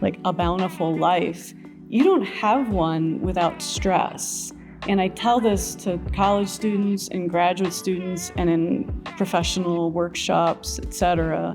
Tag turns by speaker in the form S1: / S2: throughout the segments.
S1: like a bountiful life, you don't have one without stress. And I tell this to college students and graduate students and in professional workshops, et cetera,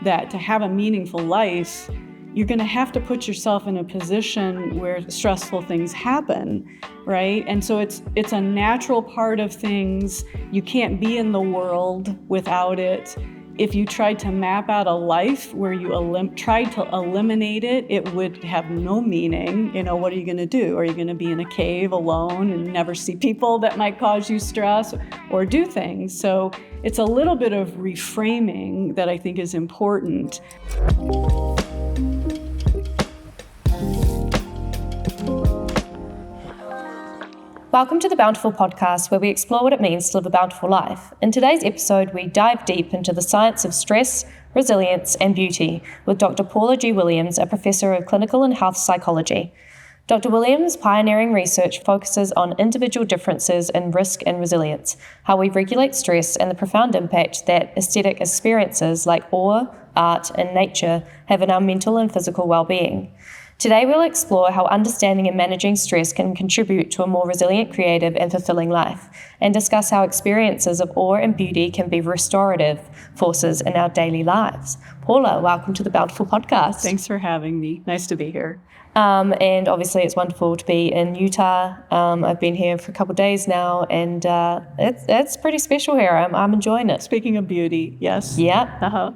S1: that to have a meaningful life, you're going to have to put yourself in a position where stressful things happen, right? And so it's a natural part of things. You can't be in the world without it. If you tried to map out a life where you tried to eliminate it, it would have no meaning. What are you going to do? Are you going to be in a cave alone and never see people that might cause you stress or do things? So it's a little bit of reframing that I think is important.
S2: Welcome to the Bountifull Podcast, where we explore what it means to live a bountiful life. In today's episode, we dive deep into the science of stress, resilience, and beauty with Dr. Paula G. Williams, a professor of clinical and health psychology. Dr. Williams' pioneering research focuses on individual differences in risk and resilience, how we regulate stress, and the profound impact that aesthetic experiences like awe, art, and nature have in our mental and physical well-being. Today, we'll explore how understanding and managing stress can contribute to a more resilient, creative, and fulfilling life, and discuss how experiences of awe and beauty can be restorative forces in our daily lives. Paula, welcome to the Bountifull Podcast.
S1: Thanks for having me. Nice to be here.
S2: And obviously, it's wonderful to be in Utah. I've been here for a couple of days now, and it's pretty special here. I'm enjoying it.
S1: Speaking of beauty, yes.
S2: Yeah.
S1: Uh-huh.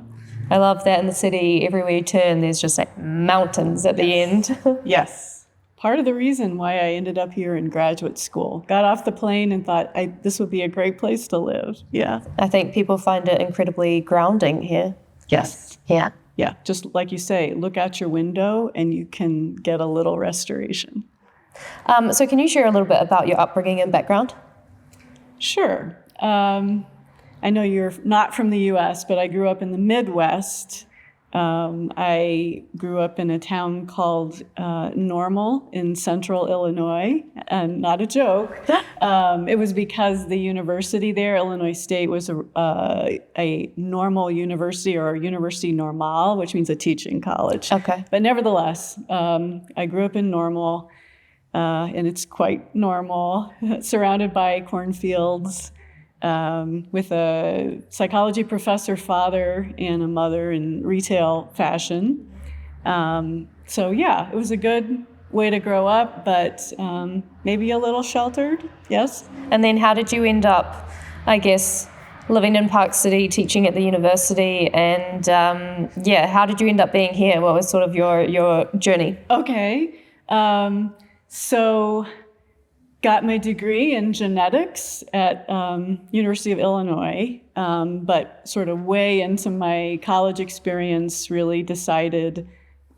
S2: I love that in the city, everywhere you turn, there's just like mountains at the end.
S1: Yes. Part of the reason why I ended up here in graduate school. Got off the plane and thought this would be a great place to live. Yeah.
S2: I think people find it incredibly grounding here.
S1: Yes.
S2: Yeah.
S1: Yeah. Just like you say, look out your window and you can get a little restoration.
S2: So can you share a little bit about your upbringing and background?
S1: Sure. I know you're not from the U.S., but I grew up in the Midwest. I grew up in a town called Normal in central Illinois, and not a joke. It was because the university there, Illinois State, was a normal university, or University Normale, which means a teaching college.
S2: Okay.
S1: But nevertheless, I grew up in Normal, and it's quite normal, surrounded by cornfields. With a psychology professor father and a mother in retail fashion. So yeah, it was a good way to grow up, but maybe a little sheltered, yes.
S2: And then how did you end up, I guess, living in Park City, teaching at the university, and how did you end up being here? What was sort of your journey?
S1: Okay, so got my degree in genetics at University of Illinois, but sort of way into my college experience really decided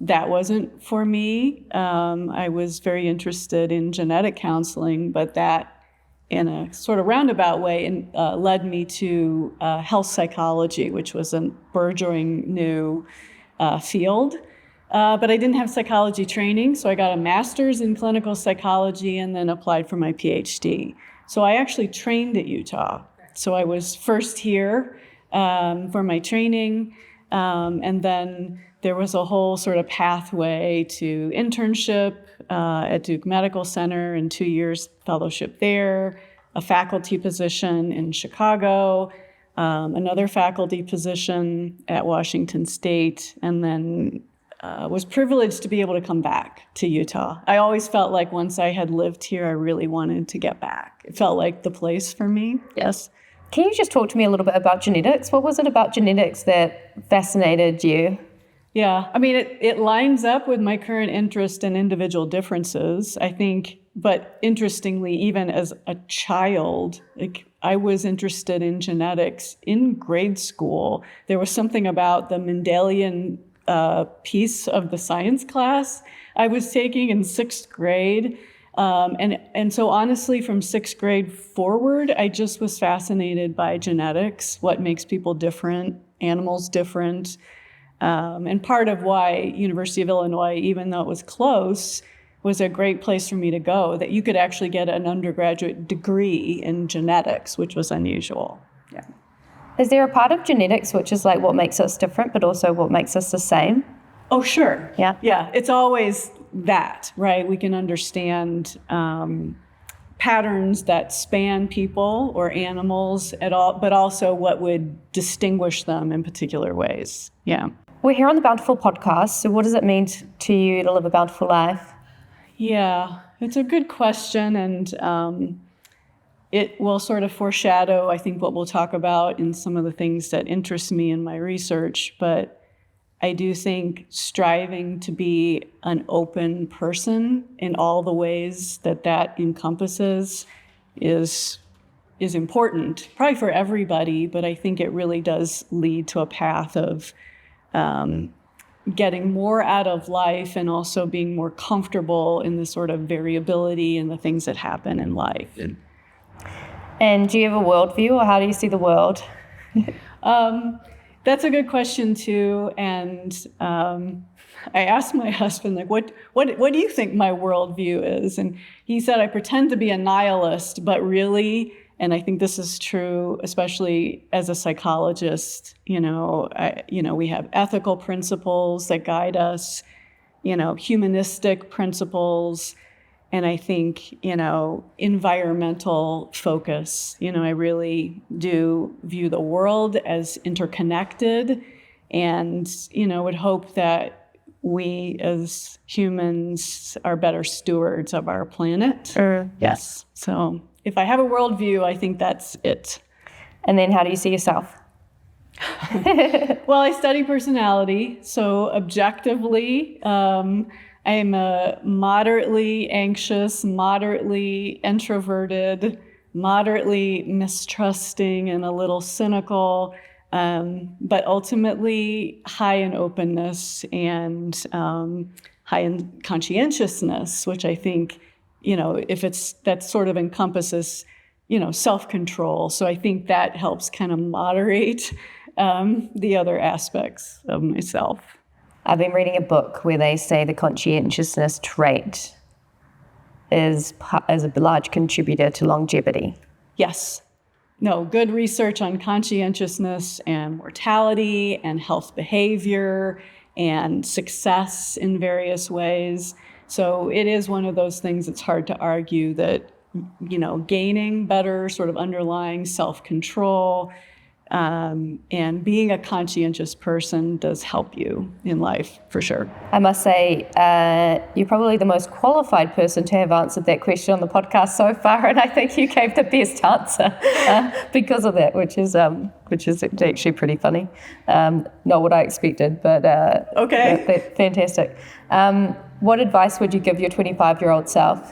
S1: that wasn't for me. I was very interested in genetic counseling, but that in a sort of roundabout way led me to health psychology, which was a burgeoning new field. But I didn't have psychology training, so I got a master's in clinical psychology and then applied for my PhD. So I actually trained at Utah. So I was first here for my training, and then there was a whole sort of pathway to internship at Duke Medical Center and 2 years fellowship there, a faculty position in Chicago, another faculty position at Washington State, and then was privileged to be able to come back to Utah. I always felt like once I had lived here, I really wanted to get back. It felt like the place for me. Yes.
S2: Can you just talk to me a little bit about genetics? What was it about genetics that fascinated you?
S1: Yeah, I mean, it lines up with my current interest in individual differences, I think. But interestingly, even as a child, I was interested in genetics in grade school. There was something about the Mendelian piece of the science class I was taking in sixth grade. And so honestly, from sixth grade forward, I just was fascinated by genetics, what makes people different, animals different. And part of why University of Illinois, even though it was close, was a great place for me to go, that you could actually get an undergraduate degree in genetics, which was unusual. Yeah.
S2: Is there a part of genetics which is like what makes us different, but also what makes us the same?
S1: Oh, sure.
S2: Yeah.
S1: Yeah, it's always that, right? We can understand patterns that span people or animals at all, but also what would distinguish them in particular ways. Yeah.
S2: We're here on the Bountifull Podcast, so what does it mean to you to live a bountiful life?
S1: Yeah, it's a good question, and it will sort of foreshadow, I think, what we'll talk about in some of the things that interest me in my research. But I do think striving to be an open person in all the ways that that encompasses is important, probably for everybody, but I think it really does lead to a path of getting more out of life and also being more comfortable in the sort of variability and the things that happen in life.
S2: And do you have a worldview, or how do you see the world?
S1: That's a good question too, and I asked my husband, like, what do you think my worldview is? And he said, I pretend to be a nihilist, but really, and I think this is true, especially as a psychologist, we have ethical principles that guide us, humanistic principles, and I think, environmental focus. I really do view the world as interconnected, and, would hope that we as humans are better stewards of our planet. Yes. So if I have a worldview, I think that's it.
S2: And then how do you see yourself?
S1: Well, I study personality. So objectively, I am a moderately anxious, moderately introverted, moderately mistrusting, and a little cynical, but ultimately high in openness and high in conscientiousness, which I think, that sort of encompasses, self-control. So I think that helps kind of moderate the other aspects of myself.
S2: I've been reading a book where they say the conscientiousness trait is a large contributor to longevity.
S1: Yes. No, good research on conscientiousness and mortality and health behavior and success in various ways. So it is one of those things that's hard to argue that, gaining better sort of underlying self-control and being a conscientious person does help you in life, for sure.
S2: I must say, you're probably the most qualified person to have answered that question on the podcast so far, and I think you gave the best answer because of that, which is actually pretty funny. Not what I expected, but
S1: okay,
S2: fantastic. What advice would you give your 25-year-old self?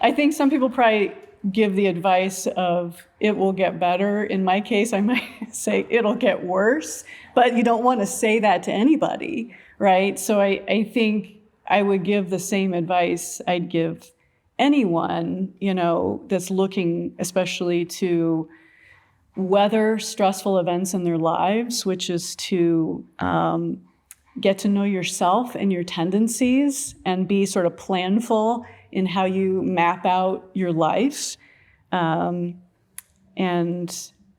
S1: I think some people probably give the advice of it will get better. In my case, I might say it'll get worse, but you don't want to say that to anybody, right? So I think I would give the same advice I'd give anyone, that's looking especially to weather stressful events in their lives, which is to get to know yourself and your tendencies and be sort of planful in how you map out your life. And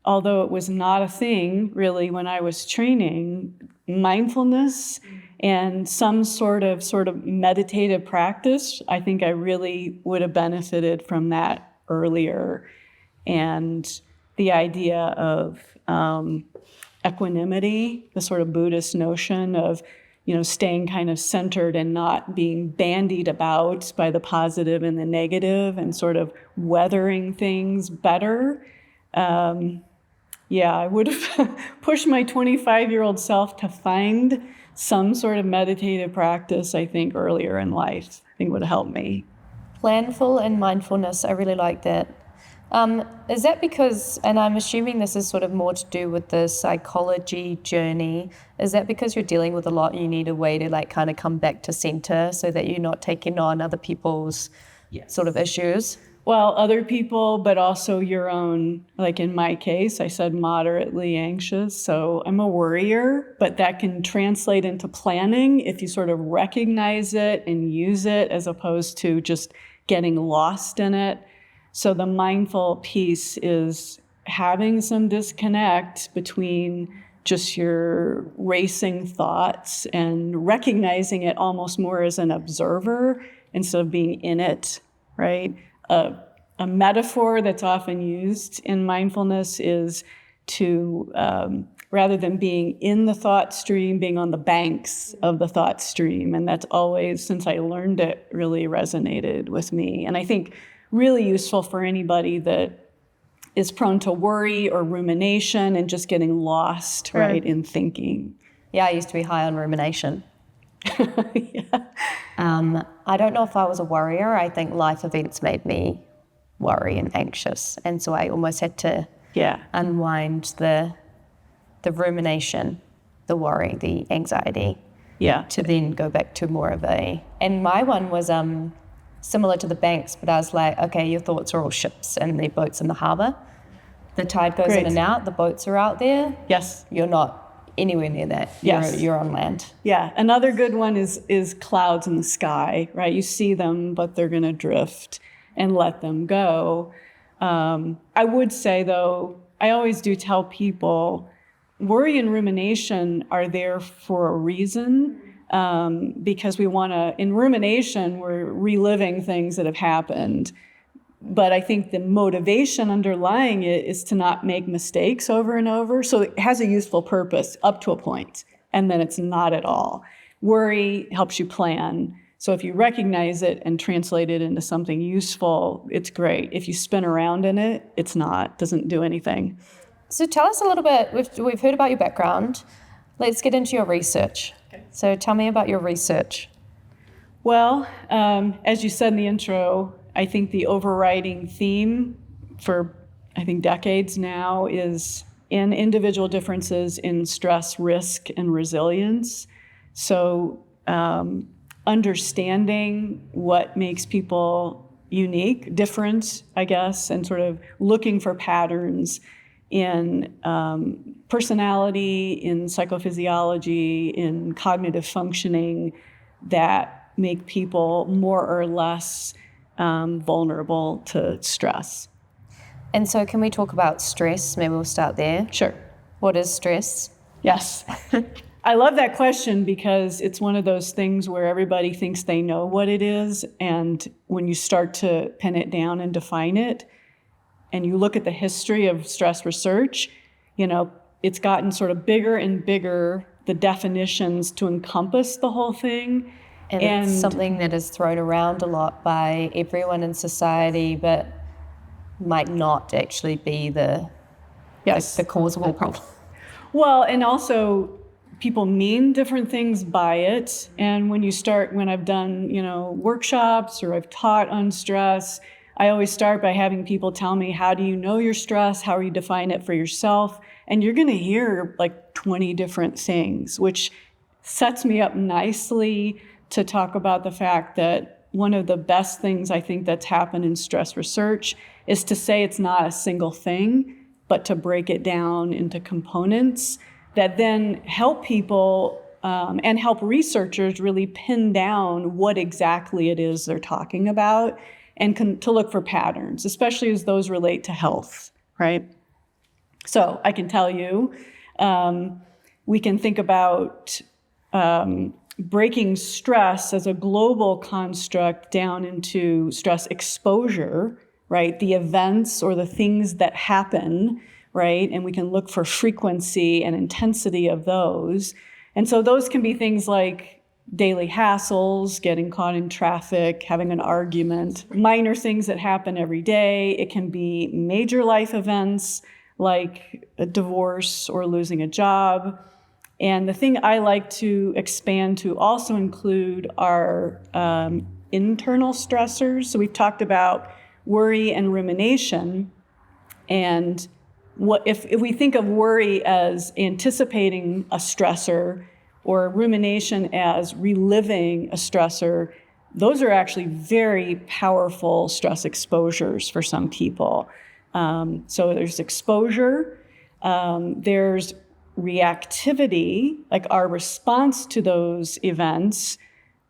S1: although it was not a thing really when I was training, mindfulness and some sort of meditative practice, I think I really would have benefited from that earlier. And the idea of equanimity, the sort of Buddhist notion of staying kind of centered and not being bandied about by the positive and the negative and sort of weathering things better. I would have pushed my 25-year-old self to find some sort of meditative practice, I think, earlier in life. I think would have helped me.
S2: Planful and mindfulness, I really like that. Is that because, and I'm assuming this is sort of more to do with the psychology journey, is that because you're dealing with a lot and you need a way to kind of come back to center so that you're not taking on other people's sort of issues?
S1: Well, other people, but also your own, like in my case, I said moderately anxious. So I'm a worrier, but that can translate into planning if you sort of recognize it and use it as opposed to just getting lost in it. So the mindful piece is having some disconnect between just your racing thoughts and recognizing it almost more as an observer instead of being in it, right? A metaphor that's often used in mindfulness is to, rather than being in the thought stream, being on the banks of the thought stream. And that's always, since I learned it, really resonated with me. And I think really useful for anybody that is prone to worry or rumination and just getting lost, right, in thinking.
S2: Yeah, I used to be high on rumination.
S1: Yeah.
S2: I don't know if I was a worrier. I think life events made me worry and anxious. And so I almost had to unwind the rumination, the worry, the anxiety, to then go back to more of a... And my one was similar to the banks, but I was like, okay, your thoughts are all ships and they're boats in the harbour. The tide goes in and out, the boats are out there.
S1: Yes.
S2: You're not anywhere near that.
S1: Yes.
S2: You're on land.
S1: Yeah. Another good one is clouds in the sky, right? You see them, but they're going to drift, and let them go. I would say, though, I always do tell people worry and rumination are there for a reason, because we want to, in rumination, we're reliving things that have happened. But I think the motivation underlying it is to not make mistakes over and over. So it has a useful purpose up to a point, and then it's not at all. Worry helps you plan. So if you recognize it and translate it into something useful, it's great. If you spin around in it, it's not, doesn't do anything.
S2: So tell us a little bit, we've heard about your background. Let's get into your research. Okay. So tell me about your research.
S1: Well, as you said in the intro, I think the overriding theme for, I think, decades now is in individual differences in stress, risk, and resilience. So understanding what makes people unique, different, I guess, and sort of looking for patterns in personality, in psychophysiology, in cognitive functioning that make people more or less vulnerable to stress.
S2: And so can we talk about stress? Maybe we'll start there.
S1: Sure.
S2: What is stress?
S1: Yes. I love that question because it's one of those things where everybody thinks they know what it is. And when you start to pin it down and define it, and you look at the history of stress research, it's gotten sort of bigger and bigger, the definitions to encompass the whole thing.
S2: And it's something that is thrown around a lot by everyone in society, but might not actually be the cause of all problems.
S1: Well, and also people mean different things by it. And when I've done, workshops or I've taught on stress, I always start by having people tell me, how do you know your stress? How are you define it for yourself? And you're going to hear like 20 different things, which sets me up nicely to talk about the fact that one of the best things I think that's happened in stress research is to say it's not a single thing, but to break it down into components that then help people and help researchers really pin down what exactly it is they're talking about and to look for patterns, especially as those relate to health, right? So I can tell you, we can think about breaking stress as a global construct down into stress exposure, right? The events or the things that happen, right? And we can look for frequency and intensity of those. And so those can be things like daily hassles, getting caught in traffic, having an argument, minor things that happen every day. It can be major life events like a divorce or losing a job. And the thing I like to expand to also include are internal stressors. So we've talked about worry and rumination. And if we think of worry as anticipating a stressor or rumination as reliving a stressor, those are actually very powerful stress exposures for some people. So there's exposure, there's reactivity, like our response to those events,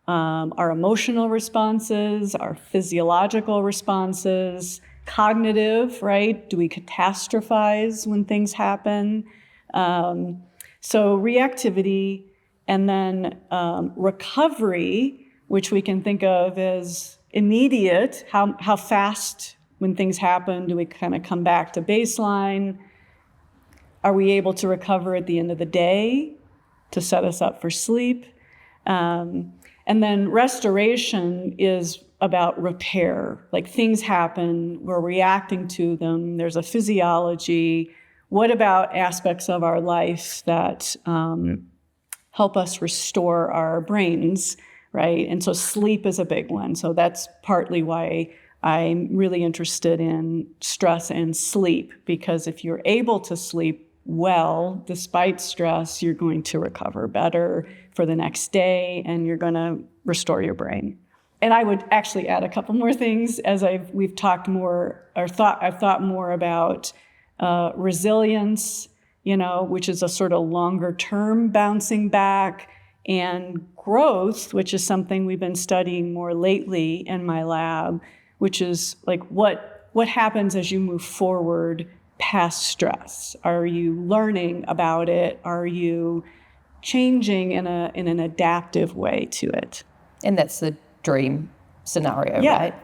S1: our emotional responses, our physiological responses, cognitive, right? Do we catastrophize when things happen? So reactivity, and then recovery, which we can think of as immediate, how fast when things happen do we kind of come back to baseline? Are we able to recover at the end of the day to set us up for sleep? And then restoration is about repair. Like things happen, we're reacting to them, there's a physiology. What about aspects of our life that help us restore our brains, right? And so sleep is a big one. So that's partly why I'm really interested in stress and sleep, because if you're able to sleep well, despite stress, you're going to recover better for the next day, and you're going to restore your brain. And I would actually add a couple more things as I've thought more about resilience, which is a sort of longer term bouncing back, and growth, which is something we've been studying more lately in my lab, which is like what happens as you move forward past stress. Are you learning about it? Are you changing in an adaptive way to it?
S2: And that's the dream scenario,
S1: yeah.
S2: right?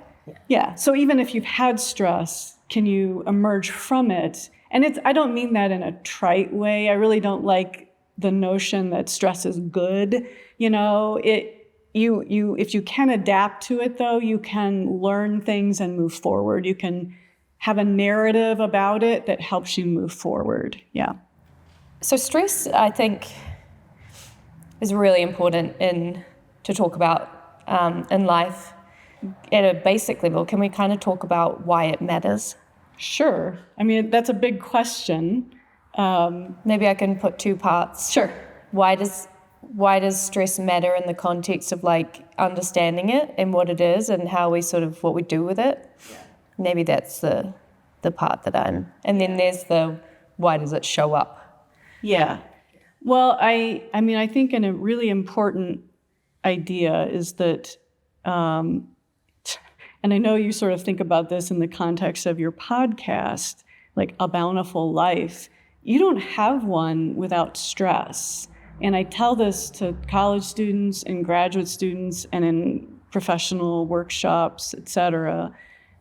S1: Yeah. So even if you've had stress, can you emerge from it? And I don't mean that in a trite way. I really don't like the notion that stress is good. If you can adapt to it, though, you can learn things and move forward. You can have a narrative about it that helps you move forward. Yeah.
S2: So stress, I think, is really important to talk about in life at a basic level. Can we kind of talk about why it matters?
S1: Sure. I mean, that's a big question.
S2: Maybe I can put two parts.
S1: Sure.
S2: Why does stress matter in the context of like understanding it and what it is and how we what we do with it? Yeah. Maybe that's the part that and then there's the why does it show up?
S1: Yeah. Well, I think a really important idea is that, and I know you sort of think about this in the context of your podcast, like a bountiful life. You don't have one without stress. And I tell this to college students and graduate students and in professional workshops, et cetera,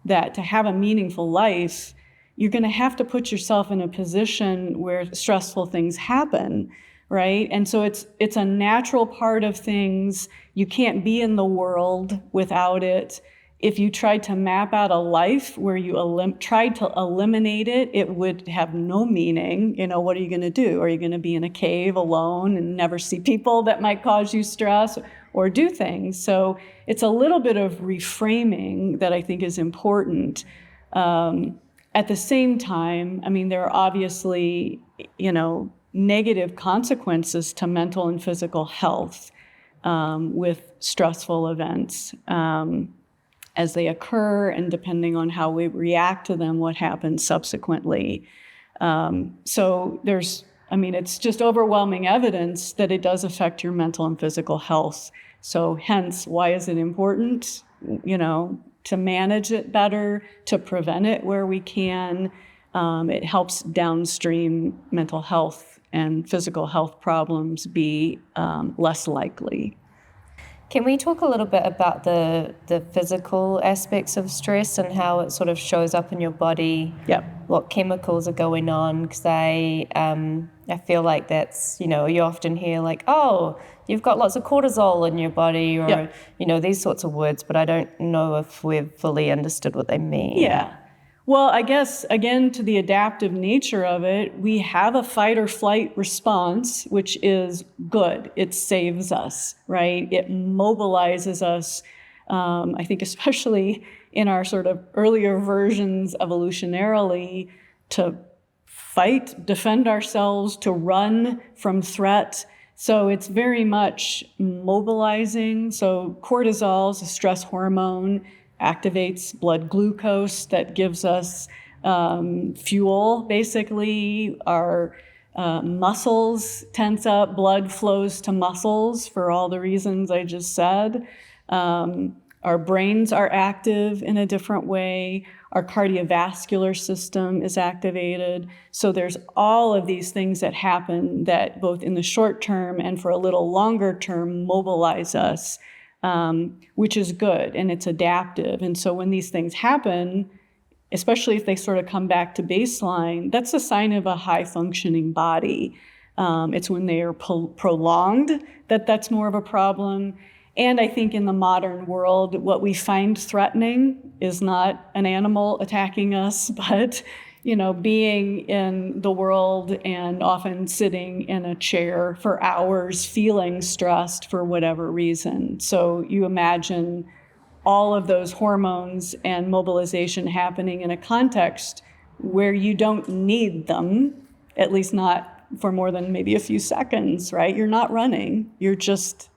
S1: that to have a meaningful life, you're going to have to put yourself in a position where stressful things happen, right? And so it's a natural part of things. You can't be in the world without it. If you tried to map out a life where you tried to eliminate it, it would have no meaning. What are you going to do? Are you going to be in a cave alone and never see people that might cause you stress or do things? So it's a little bit of reframing that I think is important. At the same time, there are obviously, negative consequences to mental and physical health with stressful events. As they occur, and depending on how we react to them, what happens subsequently. So it's just overwhelming evidence that it does affect your mental and physical health. So hence, why is it important, to manage it better, to prevent it where we can. It helps downstream mental health and physical health problems be less likely.
S2: Can we talk a little bit about the physical aspects of stress and how it sort of shows up in your body?
S1: Yep.
S2: What chemicals are going on? Because I feel like that's, you often hear like, oh, you've got lots of cortisol in your body or,
S1: yep.
S2: These sorts of words, but I don't know if we've fully understood what they mean.
S1: Yeah. Well, I guess, again, to the adaptive nature of it, we have a fight or flight response, which is good. It saves us, right? It mobilizes us, I think especially in our sort of earlier versions evolutionarily, to fight, defend ourselves, to run from threat. So it's very much mobilizing. So cortisol is a stress hormone, activates blood glucose that gives us fuel, basically. Our muscles tense up, blood flows to muscles for all the reasons I just said. Our our brains are active in a different way. Our cardiovascular system is activated. So there's all of these things that happen that both in the short term and for a little longer term mobilize us, which is good, and it's adaptive. And so when these things happen, especially if they sort of come back to baseline, that's a sign of a high-functioning body. It's when they are prolonged that's more of a problem. And I think in the modern world, what we find threatening is not an animal attacking us, but being in the world and often sitting in a chair for hours, feeling stressed for whatever reason. So you imagine all of those hormones and mobilization happening in a context where you don't need them, at least not for more than maybe a few seconds, right? You're not running, you're just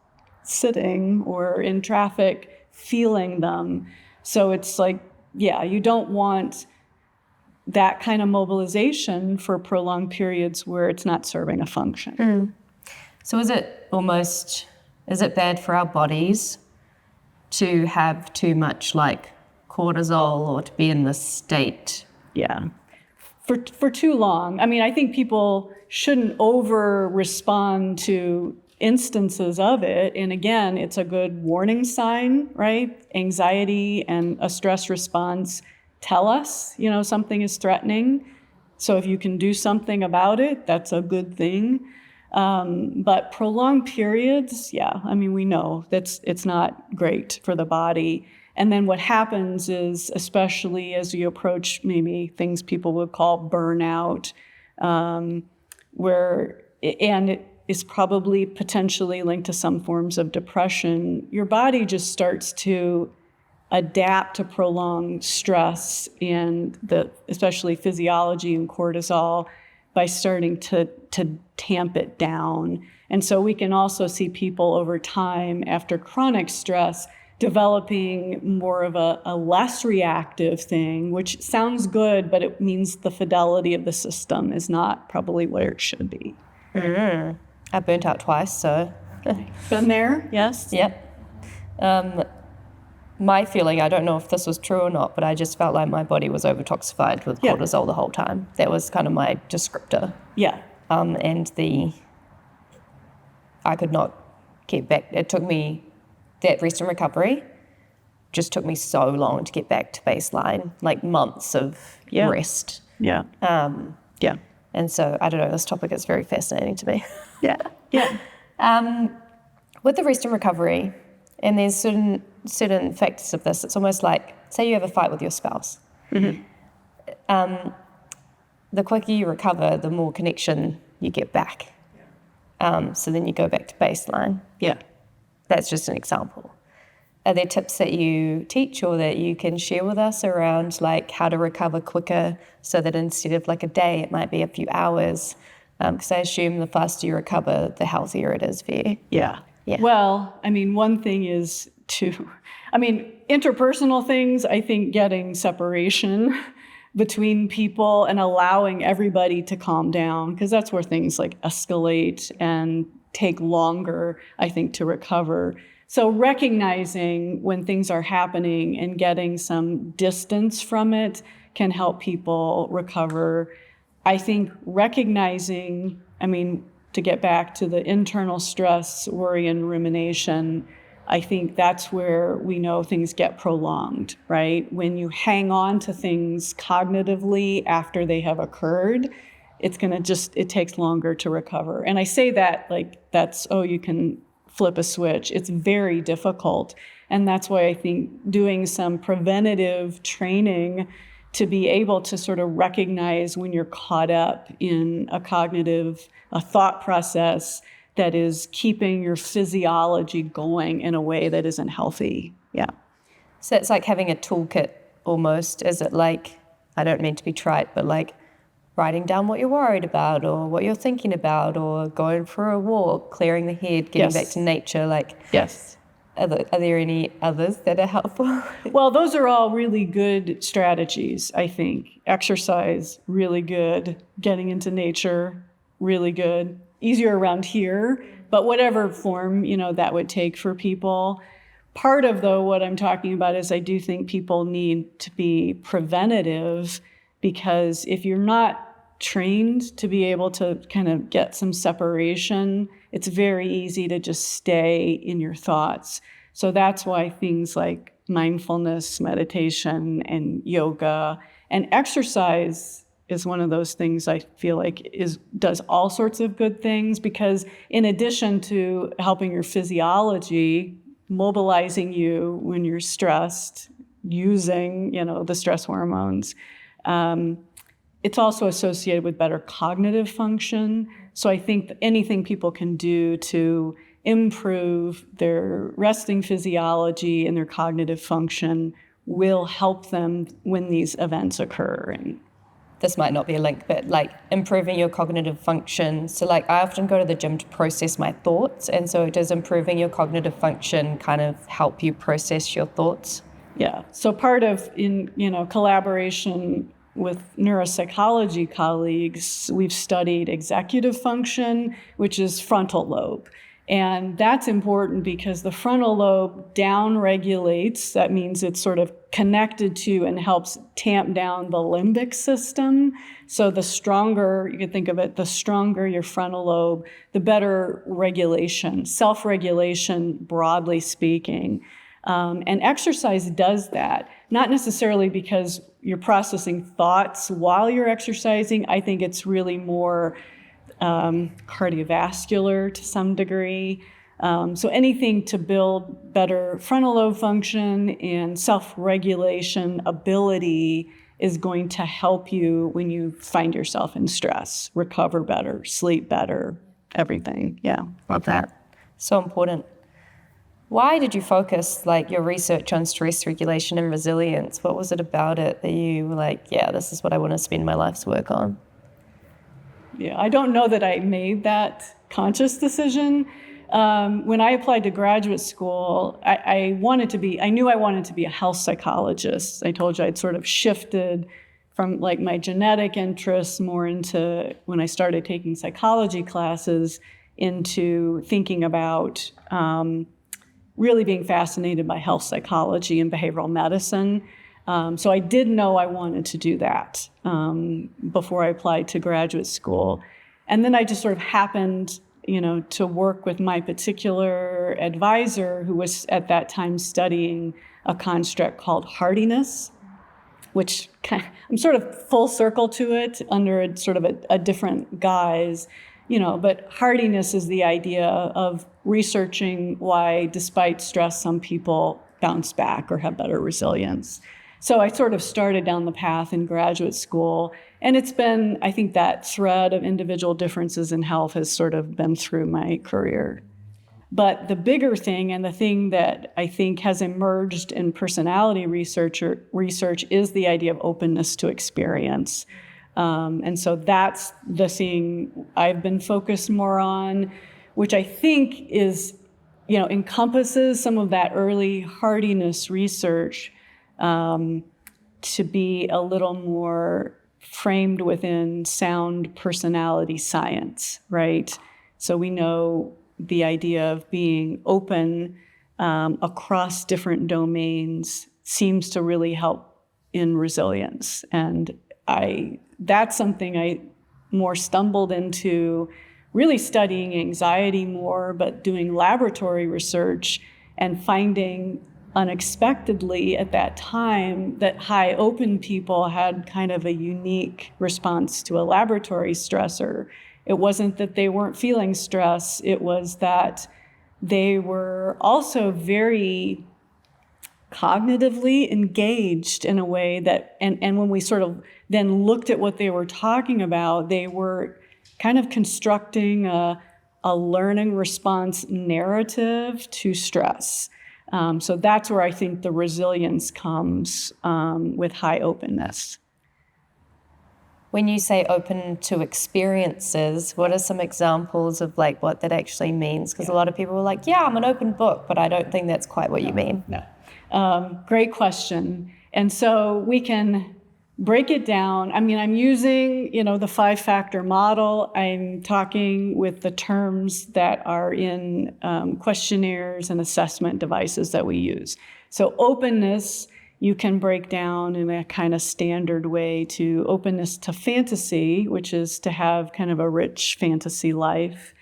S1: sitting or in traffic feeling them. So it's like, you don't want that kind of mobilization for prolonged periods where it's not serving a function.
S2: So is it bad for our bodies to have too much like cortisol or to be in this state?
S1: Yeah. For too long. I mean, I think people shouldn't over respond to instances of it. And again, it's a good warning sign, right? Anxiety and a stress response tell us, something is threatening. So if you can do something about it, that's a good thing. But prolonged periods, we know it's not great for the body. And then what happens is, especially as you approach maybe things people would call burnout, and it is probably potentially linked to some forms of depression, your body just starts to adapt to prolonged stress and especially physiology and cortisol by starting to tamp it down. And so we can also see people over time after chronic stress developing more of a less reactive thing, which sounds good, but it means the fidelity of the system is not probably where it should be.
S2: I burnt out twice, so.
S1: Been there, yes?
S2: Yep. My feeling, I don't know if this was true or not, but I just felt like my body was over-toxified with cortisol the whole time. That was kind of my descriptor.
S1: Yeah.
S2: I could not get back. It took me, that rest and recovery just took me so long to get back to baseline, like months of rest.
S1: Yeah.
S2: And so, I don't know, this topic is very fascinating to me.
S1: Yeah.
S2: With the rest and recovery, and there's certain factors of this, it's almost like, say you have a fight with your spouse. Mm-hmm. The quicker you recover, the more connection you get back. So then you go back to baseline.
S1: Yeah.
S2: That's just an example. Are there tips that you teach or that you can share with us around like how to recover quicker so that instead of like a day, it might be a few hours? Because I assume the faster you recover, the healthier it is for you.
S1: Yeah. Well, one thing is interpersonal things, I think getting separation between people and allowing everybody to calm down, because that's where things like escalate and take longer, I think, to recover. So recognizing when things are happening and getting some distance from it can help people recover. I think recognizing, to get back to the internal stress, worry, and rumination, I think that's where we know things get prolonged, right? When you hang on to things cognitively after they have occurred, it takes longer to recover. And I say that like you can flip a switch. It's very difficult. And that's why I think doing some preventative training to be able to sort of recognize when you're caught up in a thought process that is keeping your physiology going in a way that isn't healthy. Yeah.
S2: So it's like having a toolkit almost. Is it like, I don't mean to be trite, but like writing down what you're worried about or what you're thinking about or going for a walk, clearing the head, getting back to nature? Like,
S1: yes.
S2: Are there any others that are helpful?
S1: Well, those are all really good strategies, I think. Exercise, really good. Getting into nature, really good. Easier around here, but whatever form, that would take for people. part of, though, what I'm talking about is I do think people need to be preventative, because if you're not trained to be able to kind of get some separation, it's very easy to just stay in your thoughts. So that's why things like mindfulness, meditation, and yoga and exercise is one of those things I feel like does all sorts of good things, because in addition to helping your physiology, mobilizing you when you're stressed, using, the stress hormones, it's also associated with better cognitive function. So I think anything people can do to improve their resting physiology and their cognitive function will help them when these events occur. And
S2: this might not be a link, but like improving your cognitive function. So like I often go to the gym to process my thoughts. And so does improving your cognitive function kind of help you process your thoughts?
S1: Yeah. So part of collaboration with neuropsychology colleagues, we've studied executive function, which is frontal lobe. And that's important because the frontal lobe downregulates. That means it's sort of connected to and helps tamp down the limbic system. So the stronger, you can think of it, the stronger your frontal lobe, the better regulation, self-regulation, broadly speaking. And exercise does that, not necessarily because you're processing thoughts while you're exercising. I think it's really more cardiovascular to some degree. So anything to build better frontal lobe function and self-regulation ability is going to help you when you find yourself in stress, recover better, sleep better, everything. Yeah.
S2: Love that. So important. Why did you focus your research on stress regulation and resilience? What was it about it that you were like, yeah, this is what I want to spend my life's work on?
S1: Yeah, I don't know that I made that conscious decision. When I applied to graduate school, I knew I wanted to be a health psychologist. I told you I'd sort of shifted from my genetic interests more into, when I started taking psychology classes, into thinking about really being fascinated by health psychology and behavioral medicine. So I did know I wanted to do that before I applied to graduate school. And then I just sort of happened, to work with my particular advisor, who was at that time studying a construct called hardiness, which I'm sort of full circle to it under a different guise. But hardiness is the idea of researching why, despite stress, some people bounce back or have better resilience. So I sort of started down the path in graduate school, and it's been, I think that thread of individual differences in health has sort of been through my career. But the bigger thing, and the thing that I think has emerged in personality research is the idea of openness to experience. And so that's the thing I've been focused more on, which I think is, encompasses some of that early hardiness research to be a little more framed within sound personality science, right? So we know the idea of being open across different domains seems to really help in resilience. And that's something I more stumbled into, really studying anxiety more, but doing laboratory research and finding unexpectedly at that time that high open people had kind of a unique response to a laboratory stressor. It wasn't that they weren't feeling stress, it was that they were also very cognitively engaged in a way that, and when we sort of then looked at what they were talking about, they were kind of constructing a learning response narrative to stress. So that's where I think the resilience comes with high openness.
S2: When you say open to experiences, what are some examples of what that actually means? Because a lot of people are like, yeah, I'm an open book, but I don't think that's quite what you mean.
S1: No. Great question. And so we can break it down. I mean, I'm using, the 5-factor model. I'm talking with the terms that are in questionnaires and assessment devices that we use. So openness, you can break down in a kind of standard way to openness to fantasy, which is to have kind of a rich fantasy life.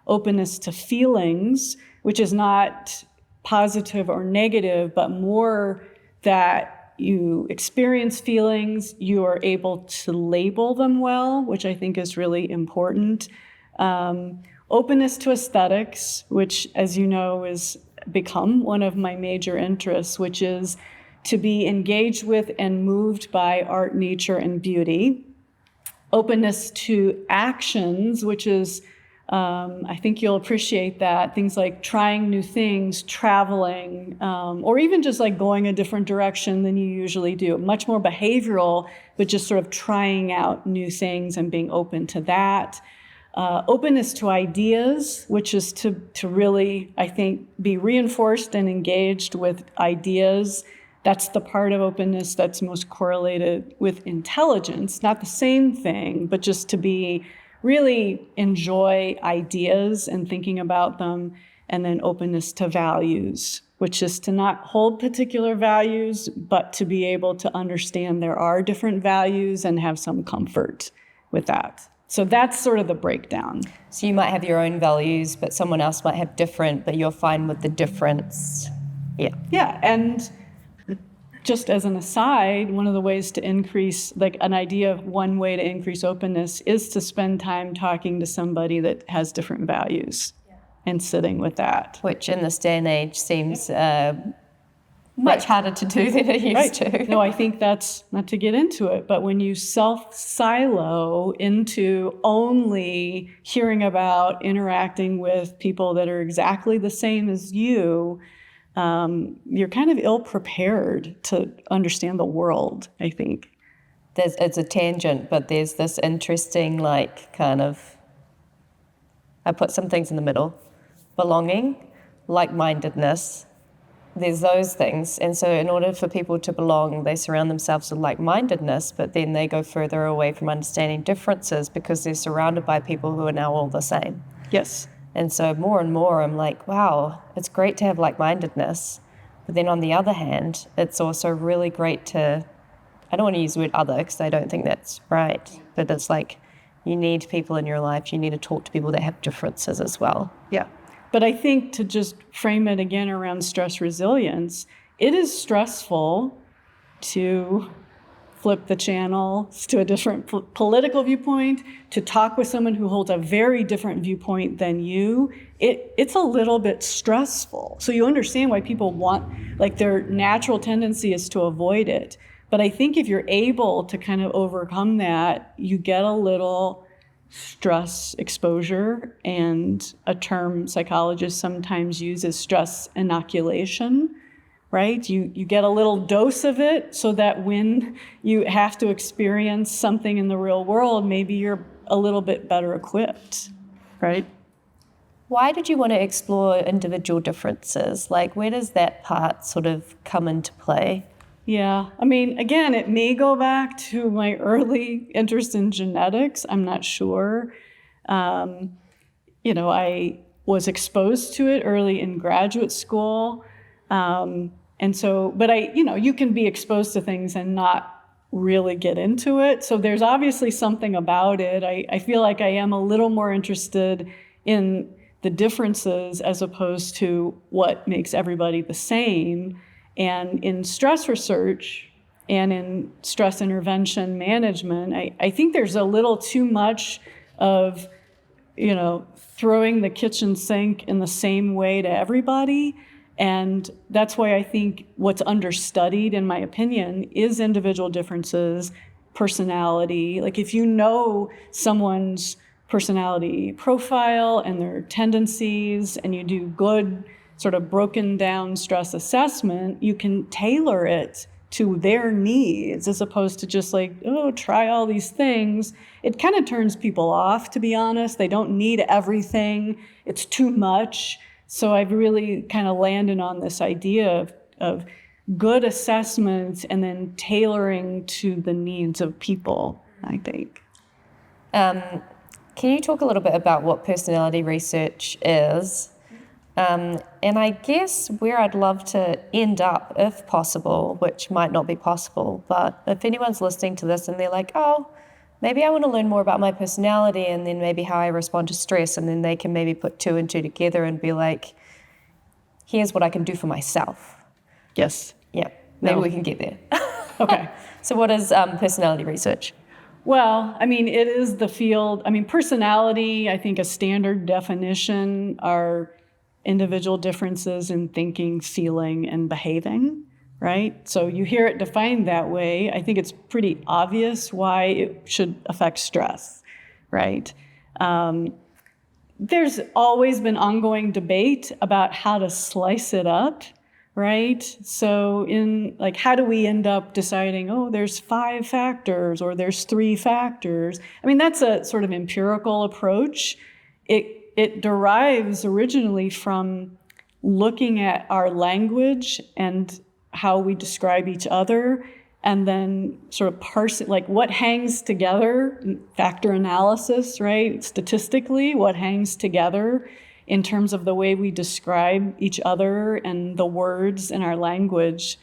S1: Openness to feelings, which is not positive or negative, but more that you experience feelings, you are able to label them well, which I think is really important. Openness to aesthetics, which, as you know, has become one of my major interests, which is to be engaged with and moved by art, nature, and beauty. Openness to actions, which is I think you'll appreciate that. Things like trying new things, traveling, or even just like going a different direction than you usually do. Much more behavioral, but just sort of trying out new things and being open to that. Openness to ideas, which is to really, I think, be reinforced and engaged with ideas. That's the part of openness that's most correlated with intelligence. Not the same thing, but just to be really enjoy ideas and thinking about them, and then openness to values, which is to not hold particular values, but to be able to understand there are different values and have some comfort with that. So that's sort of the breakdown.
S2: So you might have your own values, but someone else might have different, but you're fine with the difference. Yeah.
S1: Yeah, and just as an aside, one of the ways to increase, like an idea of one way to increase openness is to spend time talking to somebody that has different values and sitting with that.
S2: Which in this day and age seems much harder to do than it used to.
S1: No, I think that's, not to get into it, but when you self-silo into only hearing about interacting with people that are exactly the same as you, you're kind of ill-prepared to understand the world, I think.
S2: It's a tangent, but there's this interesting, kind of, I put some things in the middle. Belonging, like-mindedness, there's those things. And so in order for people to belong, they surround themselves with like-mindedness, but then they go further away from understanding differences because they're surrounded by people who are now all the same.
S1: Yes.
S2: And so more and more I'm like, wow, it's great to have like-mindedness. But then on the other hand, it's also really great to, I don't want to use the word other because I don't think that's right, but it's like you need people in your life. You need to talk to people that have differences as well.
S1: Yeah. But I think to just frame it again around stress resilience, it is stressful to flip the channel to a different political viewpoint, to talk with someone who holds a very different viewpoint than you. It's a little bit stressful. So you understand why people want, their natural tendency is to avoid it. But I think if you're able to kind of overcome that, you get a little stress exposure, and a term psychologists sometimes use is stress inoculation. Right? You get a little dose of it so that when you have to experience something in the real world, maybe you're a little bit better equipped, right?
S2: Why did you want to explore individual differences? Where does that part sort of come into play?
S1: Yeah, I mean, again, it may go back to my early interest in genetics. I'm not sure. I was exposed to it early in graduate school. And so, but you can be exposed to things and not really get into it. So there's obviously something about it. I feel like I am a little more interested in the differences as opposed to what makes everybody the same. And in stress research and in stress intervention management, I think there's a little too much of, throwing the kitchen sink in the same way to everybody. And that's why I think what's understudied, in my opinion, is individual differences, personality. If you know someone's personality profile and their tendencies, and you do good sort of broken down stress assessment, you can tailor it to their needs as opposed to just try all these things. It kind of turns people off, to be honest. They don't need everything. It's too much. So I've really kind of landed on this idea of good assessments and then tailoring to the needs of people, I think.
S2: Can you talk a little bit about what personality research is? And I guess where I'd love to end up, if possible, which might not be possible, but if anyone's listening to this and they're like, oh, maybe I want to learn more about my personality and then maybe how I respond to stress, and then they can maybe put 2 and 2 together and be like, here's what I can do for myself.
S1: Yes.
S2: Yeah, maybe we can get there.
S1: Okay.
S2: So what is personality research?
S1: Well, I mean, it is the field. I mean, personality, I think a standard definition are individual differences in thinking, feeling, and behaving, right? So you hear it defined that way. I think it's pretty obvious why it should affect stress, right? There's always been ongoing debate about how to slice it up, right? So in like, how do we end up deciding, oh, there's 5 factors or there's 3 factors? I mean, that's a sort of empirical approach. It derives originally from looking at our language and how we describe each other, and then sort of parsing, like what hangs together, factor analysis, right? Statistically, what hangs together in terms of the way we describe each other and the words in our language.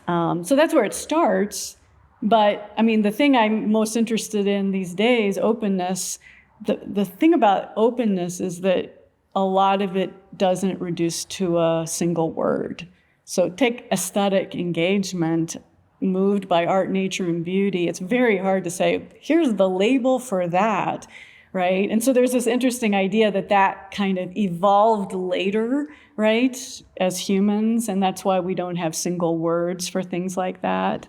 S1: So that's where it starts. But I mean, the thing I'm most interested in these days, openness, the thing about openness is that a lot of it doesn't reduce to a single word. So take aesthetic engagement, moved by art, nature, and beauty. It's very hard to say, here's the label for that, right? And so there's this interesting idea that kind of evolved later, right, as humans, and that's why we don't have single words for things like that.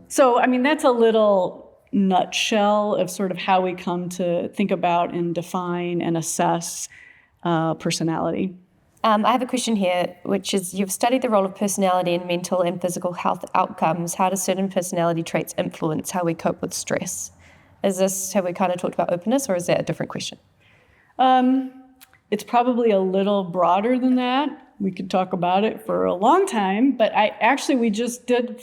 S1: So, I mean, that's a little nutshell of sort of how we come to think about and define and assess personality.
S2: I have a question here, which is, you've studied the role of personality in mental and physical health outcomes. How do certain personality traits influence how we cope with stress? Have we kind of talked about openness, or is that a different question?
S1: It's probably a little broader than that. We could talk about it for a long time, but we just did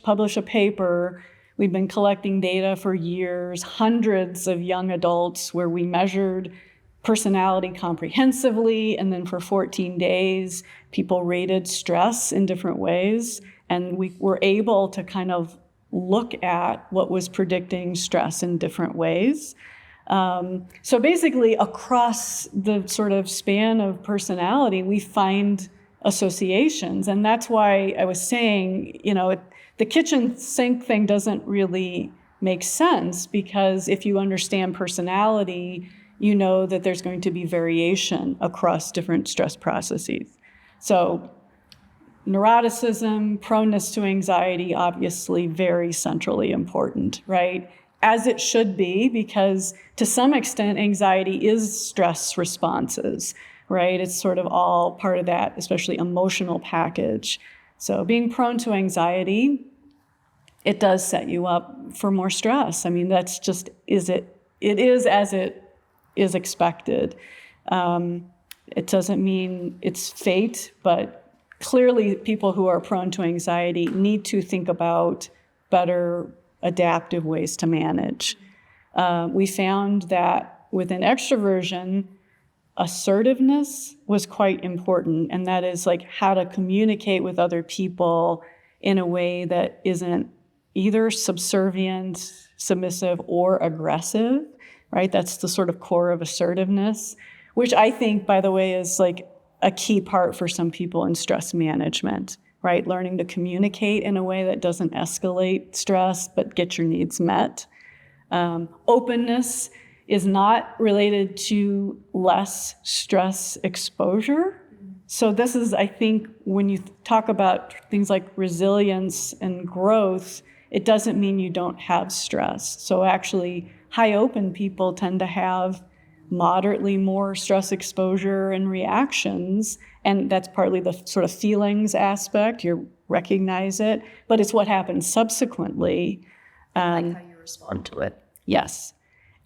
S1: publish a paper. We've been collecting data for years, hundreds of young adults, where we measured personality comprehensively, and then for 14 days, people rated stress in different ways, and we were able to kind of look at what was predicting stress in different ways. So basically, across the sort of span of personality, we find associations, and that's why I was saying, the kitchen sink thing doesn't really make sense, because if you understand personality, you know that there's going to be variation across different stress processes. So neuroticism, proneness to anxiety, obviously very centrally important, right? As it should be, because to some extent, anxiety is stress responses, right? It's sort of all part of that, especially emotional package. So being prone to anxiety, it does set you up for more stress. I mean, that's just, it is as it is expected. It doesn't mean it's fate, but clearly people who are prone to anxiety need to think about better adaptive ways to manage. We found that within extroversion, assertiveness was quite important, and that is like how to communicate with other people in a way that isn't either subservient, submissive, or aggressive, right? That's the sort of core of assertiveness, which I think, by the way, is like a key part for some people in stress management, right? Learning to communicate in a way that doesn't escalate stress, but get your needs met. Openness is not related to less stress exposure. So this is, I think, when you talk about things like resilience and growth, it doesn't mean you don't have stress. So actually, high open people tend to have moderately more stress exposure and reactions, and that's partly the sort of feelings aspect. You recognize it, but it's what happens subsequently.
S2: Like how you respond to it.
S1: Yes.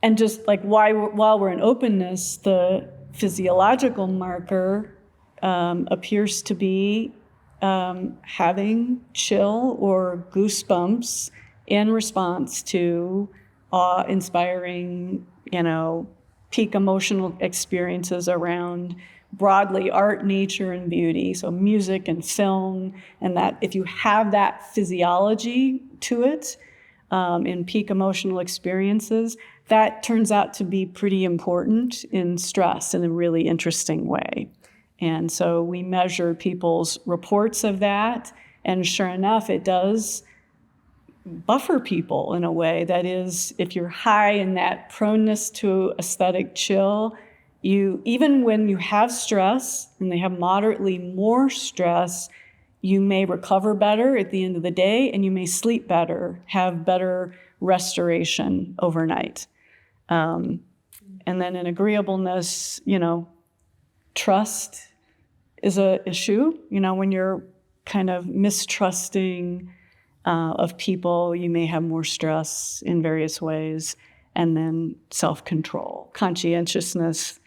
S1: And just like while we're in openness, the physiological marker appears to be having chill or goosebumps in response to awe-inspiring, peak emotional experiences around broadly art, nature, and beauty, so music and film, and that if you have that physiology to it in peak emotional experiences, that turns out to be pretty important in stress in a really interesting way. And so we measure people's reports of that, and sure enough, it does buffer people in a way that is, if you're high in that proneness to aesthetic chill, even when you have stress and they have moderately more stress, you may recover better at the end of the day, and you may sleep better, have better restoration overnight. And then in agreeableness, trust is an issue. When you're kind of mistrusting of people, you may have more stress in various ways. And then self-control, conscientiousness,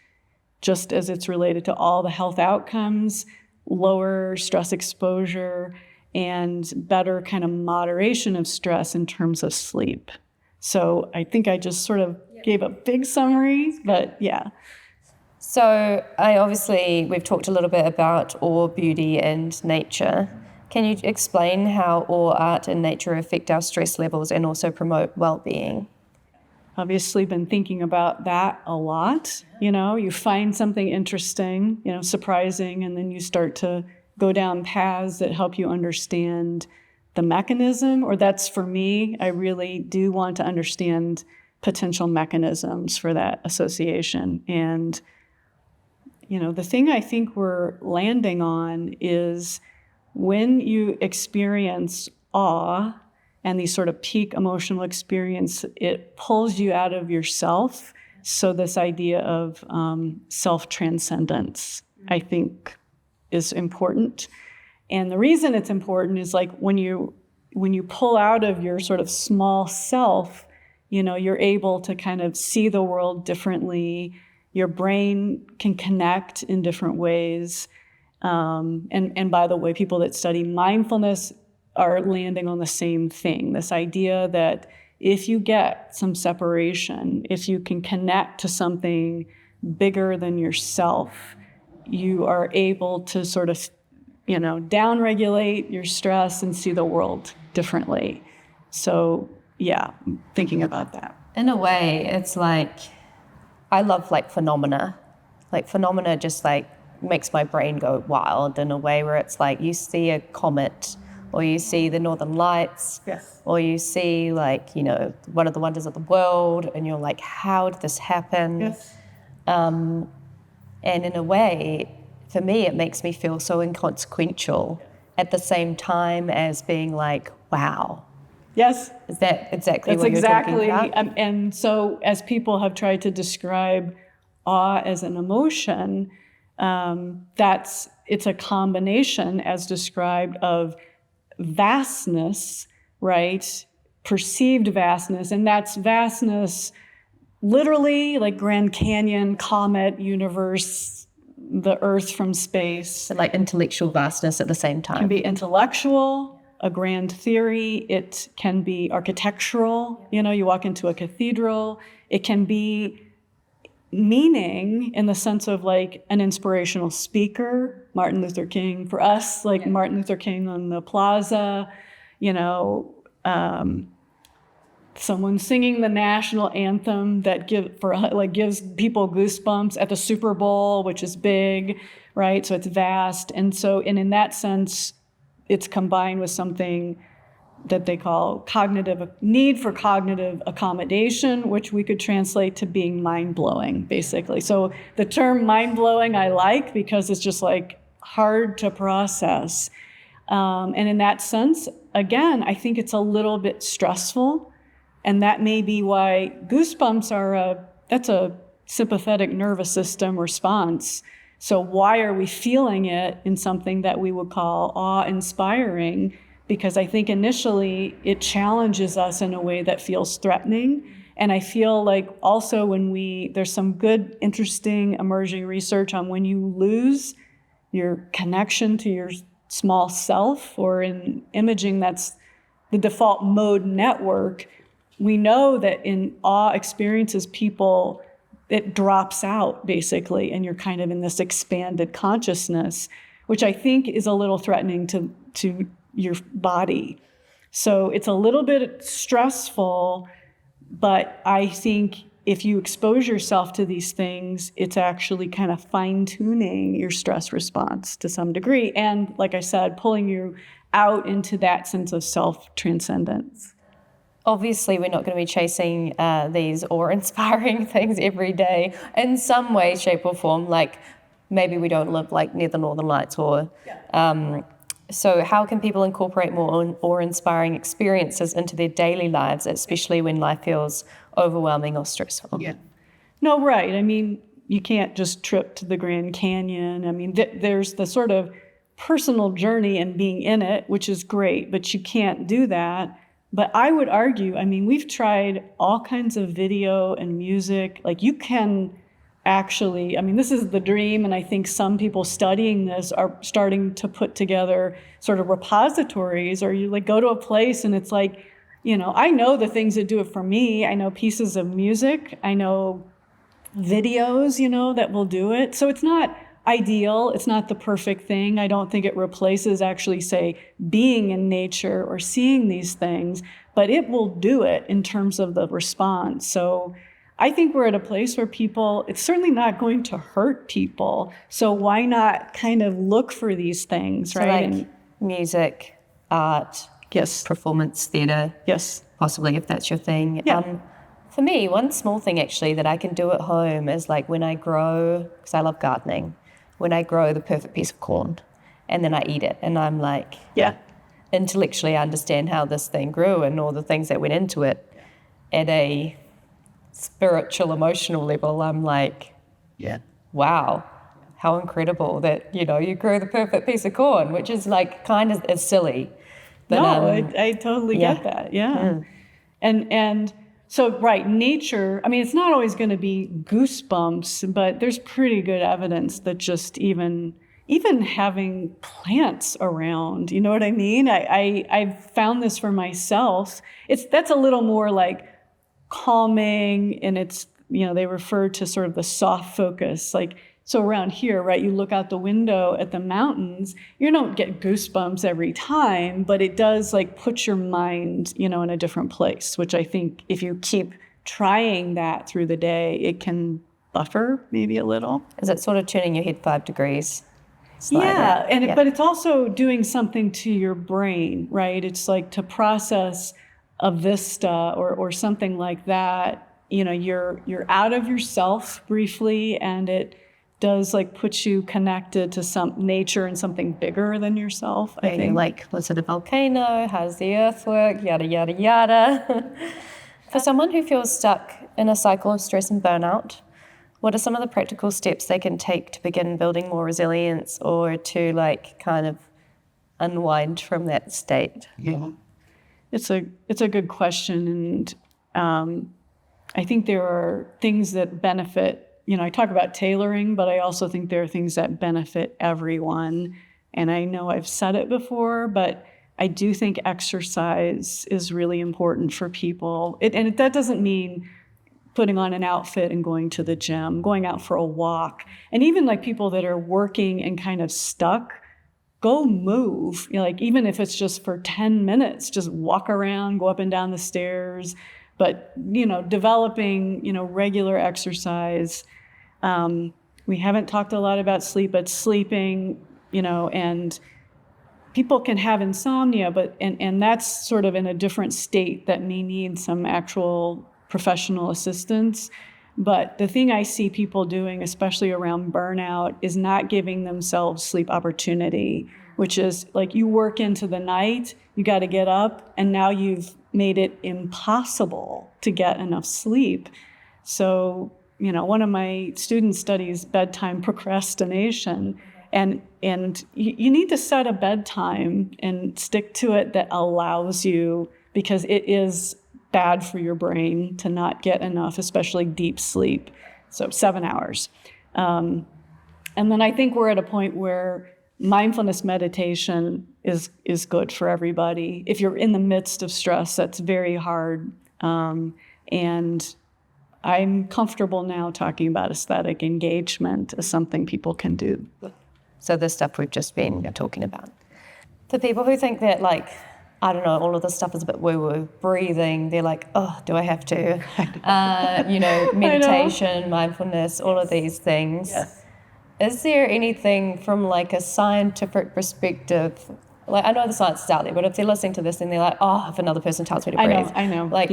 S1: just as it's related to all the health outcomes, lower stress exposure, and better kind of moderation of stress in terms of sleep. So I think I just sort of gave a big summary, but yeah.
S2: So we've talked a little bit about awe, beauty, and nature. Can you explain how awe, art, and nature affect our stress levels and also promote well-being?
S1: Obviously been thinking about that a lot. You find something interesting, surprising, and then you start to go down paths that help you understand the mechanism, or that's for me, I really do want to understand potential mechanisms for that association. And, the thing I think we're landing on is when you experience awe and these sort of peak emotional experience, it pulls you out of yourself. So this idea of self-transcendence, I think, is important. And the reason it's important is like when you pull out of your sort of small self, you're able to kind of see the world differently. Your brain can connect in different ways. And by the way, people that study mindfulness are landing on the same thing, this idea that if you get some separation, if you can connect to something bigger than yourself, you are able to sort of, downregulate your stress and see the world differently. So, yeah, thinking about that.
S2: In a way, it's like, I love phenomena. Phenomena just makes my brain go wild in a way where it's like you see a comet, or you see the Northern Lights,
S1: yes,
S2: or you see one of the wonders of the world, and you're like, how did this happen?
S1: Yes.
S2: And in a way, for me, it makes me feel so inconsequential at the same time as being like, wow.
S1: Yes.
S2: Is that exactly
S1: That's
S2: what you're
S1: exactly,
S2: talking about?
S1: And so as people have tried to describe awe as an emotion, it's a combination, as described, of vastness, right? Perceived vastness, and that's vastness literally like Grand Canyon, comet, universe, the earth from space.
S2: Like intellectual vastness at the same time.
S1: It can be intellectual, a grand theory. It can be architectural. You walk into a cathedral. It can be meaning in the sense of like an inspirational speaker, Martin Luther King, for us, like Martin Luther King on the plaza, someone singing the national anthem that gives people goosebumps at the Super Bowl, which is big, right? So it's vast. And in that sense, it's combined with something that they call need for cognitive accommodation, which we could translate to being mind-blowing, basically. So the term mind-blowing I like because it's just like hard to process. And in that sense, again, I think it's a little bit stressful. And that may be why goosebumps that's a sympathetic nervous system response. So why are we feeling it in something that we would call awe-inspiring? Because I think initially it challenges us in a way that feels threatening. And I feel like also there's some good, interesting, emerging research on when you lose your connection to small self or in imaging that's the default mode network, we know that in awe experiences, it drops out basically, and you're kind of in this expanded consciousness, which I think is a little threatening to your body. So it's a little bit stressful, but I think if you expose yourself to these things, it's actually kind of fine-tuning your stress response to some degree. And like I said, pulling you out into that sense of self-transcendence.
S2: Obviously, we're not going to be chasing these awe-inspiring things every day in some way, shape, or form. Like maybe we don't live like near the Northern Lights, or so how can people incorporate more awe-inspiring experiences into their daily lives, especially when life feels overwhelming or stressful?
S1: Yeah. No, right. I mean, you can't just trip to the Grand Canyon. I mean, there's the sort of personal journey and being in it, which is great, but you can't do that. But I would argue, I mean, we've tried all kinds of video and music. Like you can actually, I mean, this is the dream, and I think some people studying this are starting to put together sort of repositories, or you like go to a place and it's like, I know the things that do it for me. I know pieces of music. I know videos, that will do it. So it's not ideal. It's not the perfect thing. I don't think it replaces actually, say, being in nature or seeing these things, but it will do it in terms of the response. So I think we're at a place where it's certainly not going to hurt people. So why not kind of look for these things,
S2: so
S1: right?
S2: Like music, art,
S1: yes,
S2: performance theatre,
S1: yes,
S2: possibly if that's your thing.
S1: Yeah.
S2: For me, one small thing actually that I can do at home is like when I grow, because I love gardening, when I grow the perfect piece of corn and then I eat it and I'm like, intellectually I understand how this thing grew and all the things that went into it. At a spiritual, emotional level, I'm like, wow, how incredible that, you grew the perfect piece of corn, which is like kind of is silly. But,
S1: I totally get that. Yeah. And so, right, nature, I mean, it's not always going to be goosebumps, but there's pretty good evidence that just even having plants around, you know what I mean? I've found this for myself. That's a little more like calming, and it's, they refer to sort of the soft focus, like, so around here, right, you look out the window at the mountains, you don't get goosebumps every time, but it does like put your mind, in a different place, which I think if you keep trying that through the day, it can buffer maybe a little.
S2: Is it sort of turning your head 5 degrees? Slightly?
S1: Yeah, but it's also doing something to your brain, right? It's like to process a vista or something like that, you're out of yourself briefly, and it does like put you connected to some nature and something bigger than yourself. I think.
S2: Like, was it a volcano? How does the earth work? Yada, yada, yada. For someone who feels stuck in a cycle of stress and burnout, what are some of the practical steps they can take to begin building more resilience or to like kind of unwind from that state?
S1: Yeah. It's a good question. And I think there are things that benefit, I talk about tailoring, but I also think there are things that benefit everyone. And I know I've said it before, but I do think exercise is really important for people. That doesn't mean putting on an outfit and going to the gym, going out for a walk. And even like people that are working and kind of stuck, go move. Like even if it's just for 10 minutes, just walk around, go up and down the stairs. But, developing, regular exercise. We haven't talked a lot about sleep, but sleeping, and people can have insomnia, but and that's sort of in a different state that may need some actual professional assistance. But the thing I see people doing, especially around burnout, is not giving themselves sleep opportunity, which is like you work into the night, you got to get up, and now you've made it impossible to get enough sleep. So, one of my students studies bedtime procrastination, and you need to set a bedtime and stick to it that allows you, because it is bad for your brain to not get enough, especially deep sleep. So 7 hours. And then I think we're at a point where mindfulness meditation is good for everybody. If you're in the midst of stress, that's very hard. And I'm comfortable now talking about aesthetic engagement as something people can do.
S2: So the stuff we've just been talking about. For people who think that, like, I don't know, all of this stuff is a bit woo-woo, breathing, they're like, oh, do I have to? Meditation, mindfulness, all of these things.
S1: Yes.
S2: Is there anything from like a scientific perspective, like I know the science is out there, but if they're listening to this and they're like, oh, if another person tells me to breathe.
S1: I know.
S2: Like,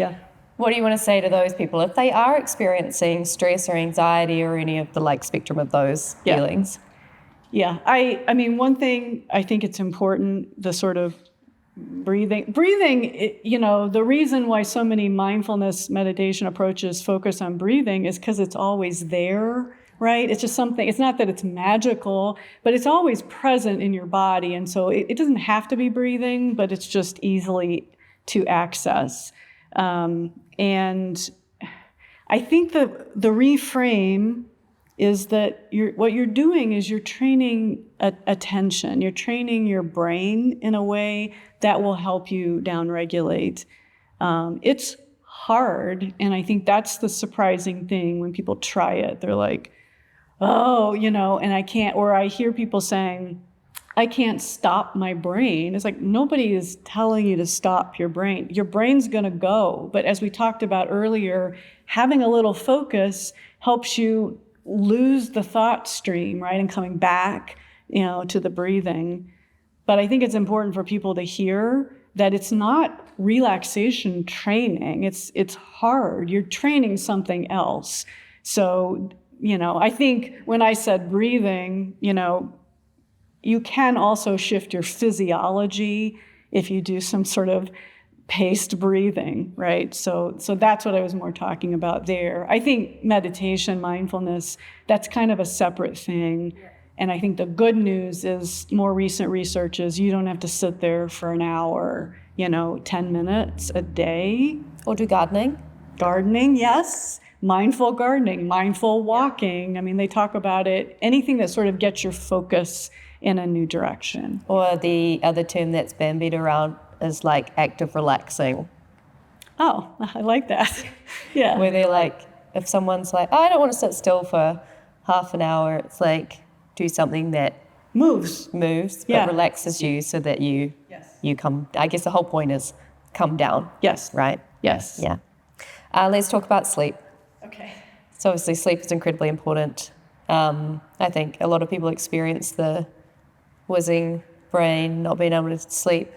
S2: what do you want to say to those people if they are experiencing stress or anxiety or any of the like spectrum of those feelings?
S1: Yeah, I mean, one thing I think it's important, the sort of breathing, the reason why so many mindfulness meditation approaches focus on breathing is because it's always there, right? It's just something, it's not that it's magical, but it's always present in your body. And so it doesn't have to be breathing, but it's just easily to access. And I think the reframe is that what you're doing is you're training attention. You're training your brain in a way that will help you downregulate. It's hard, and I think that's the surprising thing when people try it. They're like, oh, and I can't, or I hear people saying, I can't stop my brain. It's like, nobody is telling you to stop your brain. Your brain's gonna go. But as we talked about earlier, having a little focus helps you lose the thought stream, right? And coming back, to the breathing. But I think it's important for people to hear that it's not relaxation training. It's hard. You're training something else. So, I think when I said breathing, you can also shift your physiology if you do some sort of paced breathing, right? So that's what I was more talking about there. I think meditation, mindfulness, that's kind of a separate thing. And I think the good news is more recent research is you don't have to sit there for an hour, 10 minutes a day.
S2: Or do gardening.
S1: Gardening, yes. Mindful gardening, mindful walking. I mean, they talk about it. Anything that sort of gets your focus in a new direction.
S2: Or the other term that's bandied around is like active relaxing.
S1: Oh, I like that. Yeah.
S2: Where they're like, if someone's like, oh, I don't want to sit still for half an hour, it's like, do something that
S1: moves,
S2: but relaxes you so that you come, I guess the whole point is come down.
S1: Yes.
S2: Right?
S1: Yes.
S2: Yeah. Let's talk about sleep.
S1: Okay.
S2: So obviously sleep is incredibly important. I think a lot of people experience the whizzing brain, not being able to sleep.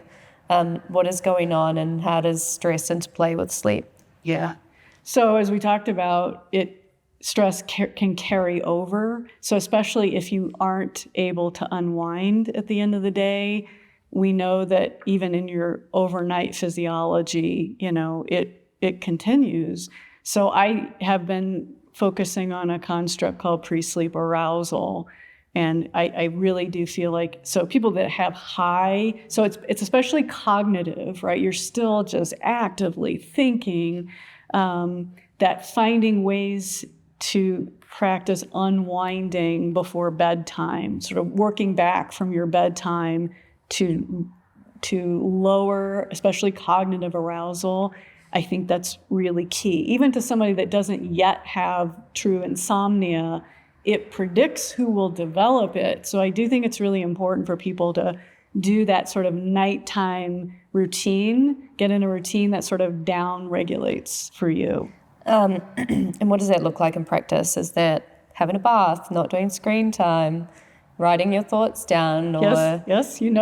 S2: What is going on and how does stress interplay with sleep?
S1: Yeah. So as we talked about, stress can carry over. So especially if you aren't able to unwind at the end of the day, we know that even in your overnight physiology, it continues. So I have been focusing on a construct called pre-sleep arousal. And I really do feel like, so people that have high, so it's especially cognitive, right? You're still just actively thinking, that finding ways to practice unwinding before bedtime, sort of working back from your bedtime to lower, especially cognitive arousal. I think that's really key. Even to somebody that doesn't yet have true insomnia, it predicts who will develop it. So I do think it's really important for people to do that sort of nighttime routine, get in a routine that sort of down regulates for you.
S2: And what does that look like in practice? Is that having a bath, not doing screen time, writing your thoughts down? Or
S1: yes, you've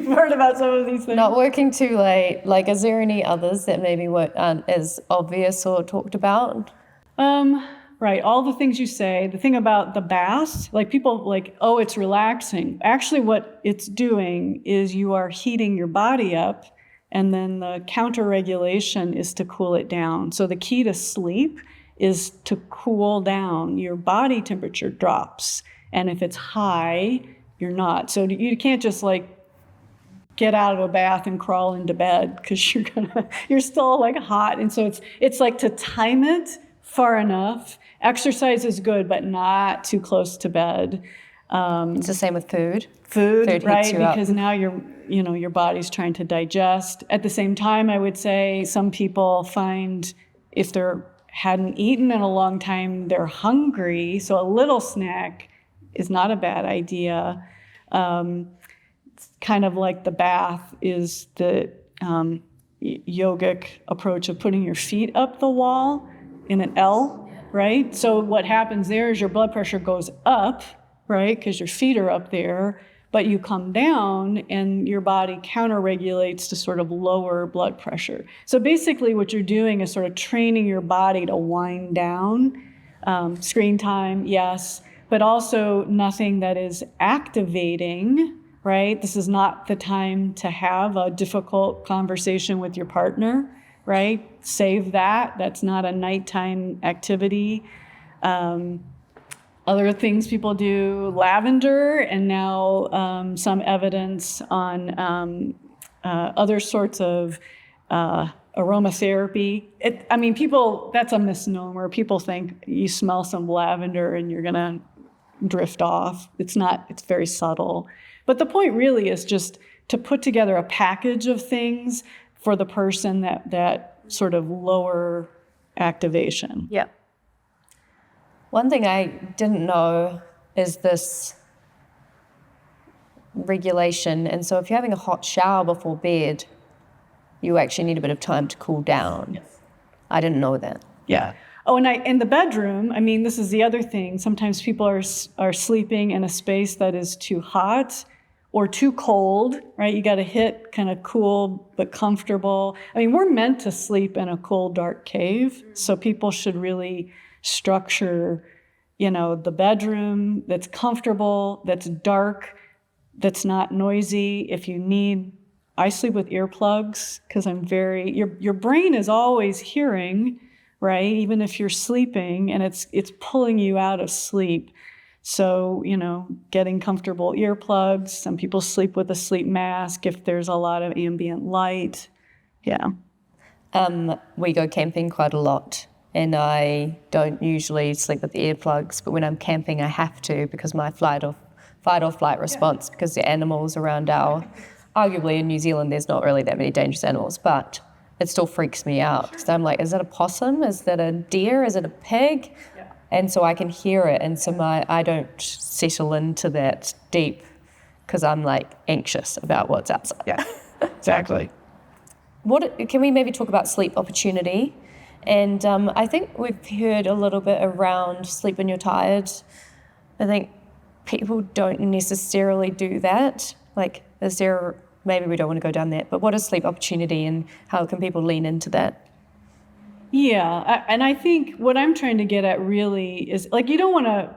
S1: heard about some of these things.
S2: Not working too late. Like, is there any others that maybe aren't as obvious or talked about?
S1: Right, all the things you say. The thing about the bath, like people like, oh, it's relaxing. Actually, what it's doing is you are heating your body up, and then the counter regulation is to cool it down. So the key to sleep is to cool down. Your body temperature drops, and if it's high, you're not. So you can't just like get out of a bath and crawl into bed because you're still like hot. And so it's like to time it far enough. Exercise is good, but not too close to bed.
S2: It's the same with food.
S1: Food,
S2: Food
S1: right?
S2: heats you up.
S1: Because now your body's trying to digest. At the same time, I would say some people find if they hadn't eaten in a long time, they're hungry. So a little snack is not a bad idea. It's kind of like the bath is the yogic approach of putting your feet up the wall in an L, right? So what happens there is your blood pressure goes up, right? Because your feet are up there, but you come down and your body counter-regulates to sort of lower blood pressure. So basically what you're doing is sort of training your body to wind down. Screen time, yes, but also nothing that is activating, right? This is not the time to have a difficult conversation with your partner, right? Save that. That's not a nighttime activity. Other things people do, lavender, and now some evidence on other sorts of aromatherapy. That's a misnomer. People think you smell some lavender and you're gonna drift off. It's not, it's very subtle. But the point really is just to put together a package of things for the person that sort of lower activation.
S2: Yeah. One thing I didn't know is this regulation. And so if you're having a hot shower before bed, you actually need a bit of time to cool down. Yes. I didn't know that.
S1: Yeah. Oh, and in the bedroom, this is the other thing. Sometimes people are sleeping in a space that is too hot or too cold, right? You got to hit kind of cool but comfortable. We're meant to sleep in a cool, dark cave, so people should really structure, the bedroom that's comfortable, that's dark, that's not noisy. If you need, I sleep with earplugs because your brain is always hearing, right? Even if you're sleeping, and it's pulling you out of sleep. So, getting comfortable earplugs. Some people sleep with a sleep mask if there's a lot of ambient light. Yeah.
S2: We go camping quite a lot, and I don't usually sleep with earplugs, but when I'm camping, I have to because my fight or flight response, because the animals around arguably in New Zealand, there's not really that many dangerous animals, but it still freaks me out because I'm like, is that a possum? Is that a deer? Is it a pig? Yeah. And so I can hear it, and so I don't settle into that deep because I'm like anxious about what's outside.
S1: Yeah, exactly.
S2: Can we maybe talk about sleep opportunity? And I think we've heard a little bit around sleep when you're tired. I think people don't necessarily do that. Like, maybe we don't want to go down that, but what is sleep opportunity and how can people lean into that?
S1: Yeah, and I think what I'm trying to get at really is, you don't want to,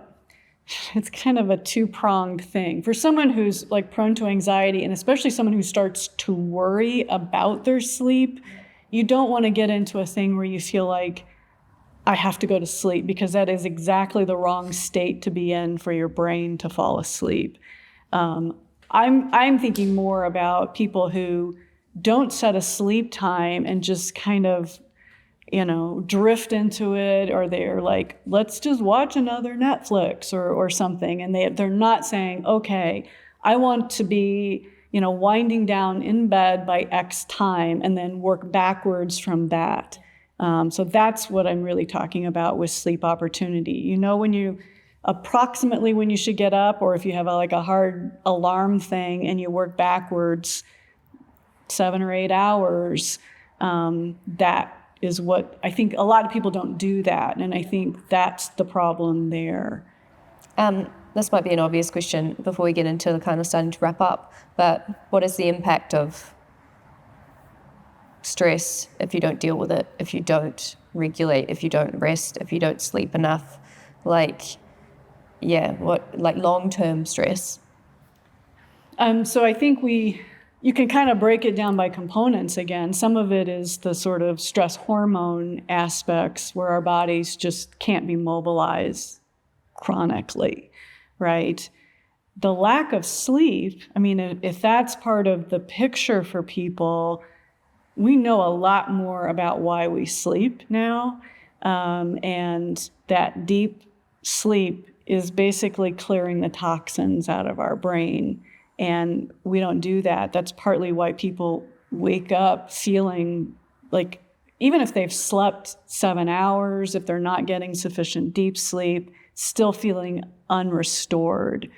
S1: it's kind of a two-pronged thing. For someone who's prone to anxiety, and especially someone who starts to worry about their sleep, you don't want to get into a thing where you feel like, I have to go to sleep, because that is exactly the wrong state to be in for your brain to fall asleep. I'm thinking more about people who don't set a sleep time and just kind of, drift into it, or they're like, let's just watch another Netflix or something. And they're not saying, okay, I want to be, winding down in bed by X time and then work backwards from that. So that's what I'm really talking about with sleep opportunity. Approximately when you should get up, or if you have a hard alarm thing and you work backwards 7 or 8 hours, that is what I think. A lot of people don't do that, and I think that's the problem there.
S2: This might be an obvious question before we get into the kind of starting to wrap up, but what is the impact of stress if you don't deal with it, if you don't regulate, if you don't rest, if you don't sleep enough? Long-term stress?
S1: So I think you can kind of break it down by components again. Some of it is the sort of stress hormone aspects where our bodies just can't be mobilized chronically, right? The lack of sleep, if that's part of the picture for people, we know a lot more about why we sleep now, and that deep sleep is basically clearing the toxins out of our brain. And we don't do that. That's partly why people wake up feeling like, even if they've slept 7 hours, if they're not getting sufficient deep sleep, still feeling unrestored,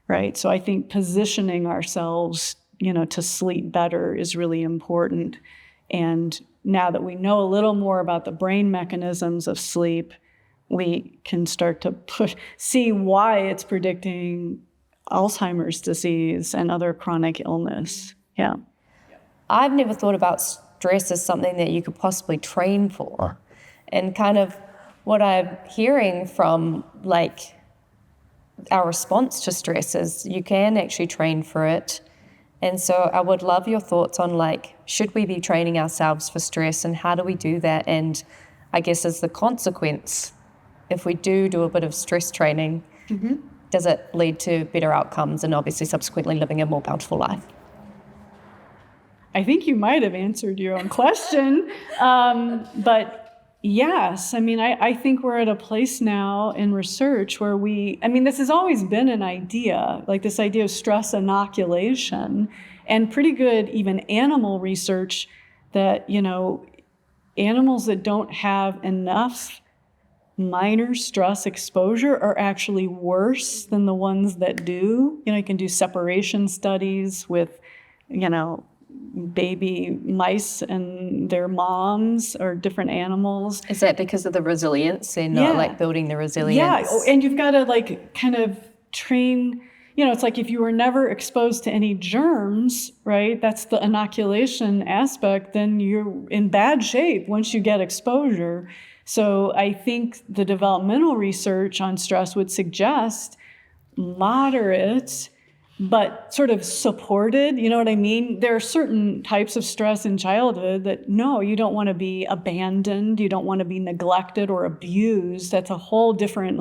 S1: right? So I think positioning ourselves, to sleep better is really important. And now that we know a little more about the brain mechanisms of sleep, we can start to see why it's predicting Alzheimer's disease and other chronic illness. Yeah.
S2: I've never thought about stress as something that you could possibly train for. And kind of what I'm hearing from our response to stress is you can actually train for it. And so I would love your thoughts on should we be training ourselves for stress, and how do we do that? And I guess as the consequence, if we do a bit of stress training, does it lead to better outcomes and obviously subsequently living a more bountiful life?
S1: I think you might have answered your own question. But yes, I think we're at a place now in research where this has always been an idea, like this idea of stress inoculation, and pretty good even animal research that, animals that don't have enough minor stress exposure are actually worse than the ones that do. You can do separation studies with, baby mice and their moms or different animals.
S2: Is that because of the resilience and not building the resilience?
S1: Yeah, and you've got to kind of train, it's like if you were never exposed to any germs, right? That's the inoculation aspect, then you're in bad shape once you get exposure. So I think the developmental research on stress would suggest moderate, but sort of supported, you know what I mean? There are certain types of stress in childhood that, no, you don't want to be abandoned. You don't want to be neglected or abused. That's a whole different,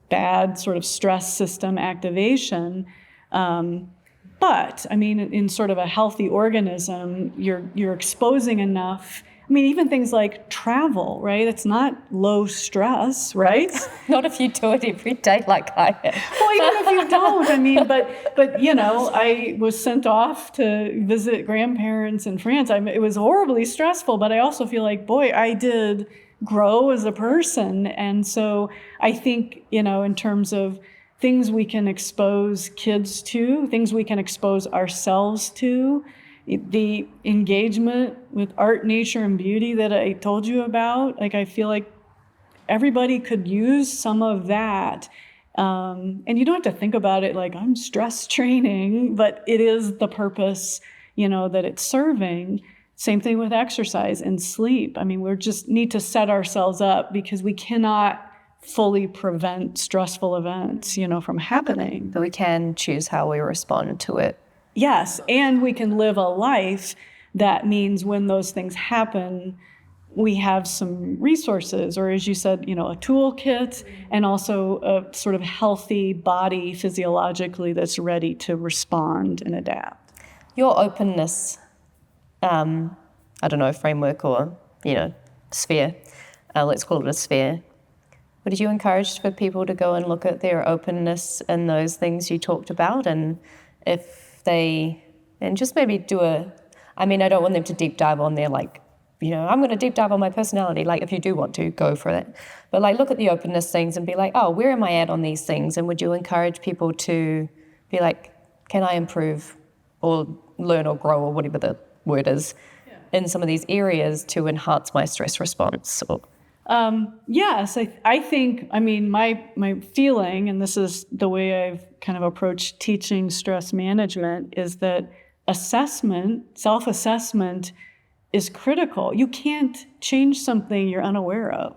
S1: bad sort of stress system activation. But, in sort of a healthy organism, you're exposing enough. Even things like travel, right? It's not low stress, right?
S2: Not if you do it every day like I am.
S1: Well, even if you don't, but I was sent off to visit grandparents in France. It was horribly stressful, but I also feel like, boy, I did grow as a person. And so I think, in terms of things we can expose kids to, things we can expose ourselves to, the engagement with art, nature, and beauty that I told you about, I feel like everybody could use some of that. And you don't have to think about it like I'm stress training, but it is the purpose, that it's serving. Same thing with exercise and sleep. We just need to set ourselves up because we cannot fully prevent stressful events, from happening.
S2: But we can choose how we respond to it.
S1: Yes, and we can live a life that means when those things happen, we have some resources, or as you said, a toolkit, and also a sort of healthy body physiologically that's ready to respond and adapt.
S2: Your openness, framework or, sphere, let's call it a sphere. Would you encourage for people to go and look at their openness and those things you talked about, and and just maybe I don't want them to deep dive on their I'm going to deep dive on my personality. If you do want to, go for it. But look at the openness things and be where am I at on these things? And would you encourage people to be can I improve or learn or grow or whatever the word is in some of these areas to enhance my stress response?
S1: Yes, I think, my feeling, and this is the way I've kind of approached teaching stress management, is that self-assessment is critical. You can't change something you're unaware of,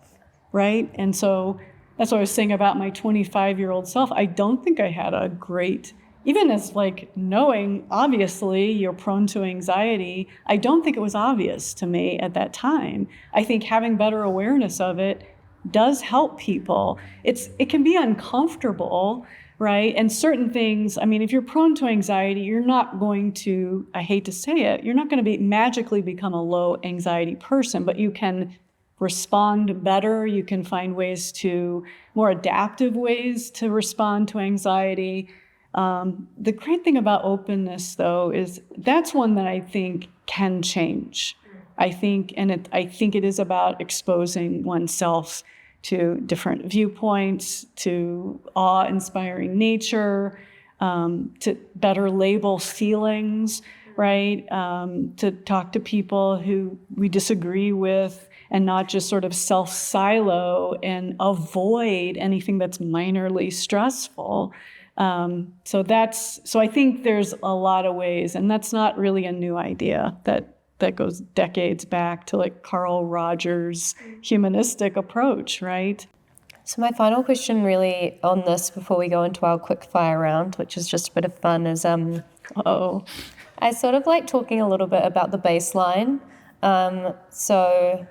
S1: right? And so that's what I was saying about my 25-year-old self. I don't think I had a great, even as knowing, obviously, you're prone to anxiety, I don't think it was obvious to me at that time. I think having better awareness of it does help people. It can be uncomfortable, right? And certain things, if you're prone to anxiety, you're not going to, I hate to say it, you're not going to magically become a low anxiety person, but you can respond better. You can find more adaptive ways to respond to anxiety. The great thing about openness, though, is that's one that I think can change. I think it is about exposing oneself to different viewpoints, to awe-inspiring nature, to better label feelings, right? To talk to people who we disagree with and not just sort of self-silo and avoid anything that's minorly stressful. So I think there's a lot of ways, and that's not really a new idea that goes decades back to like Carl Rogers' humanistic approach, right?
S2: So my final question really on this before we go into our quick fire round, which is just a bit of fun, is I sort of like talking a little bit about the baseline. So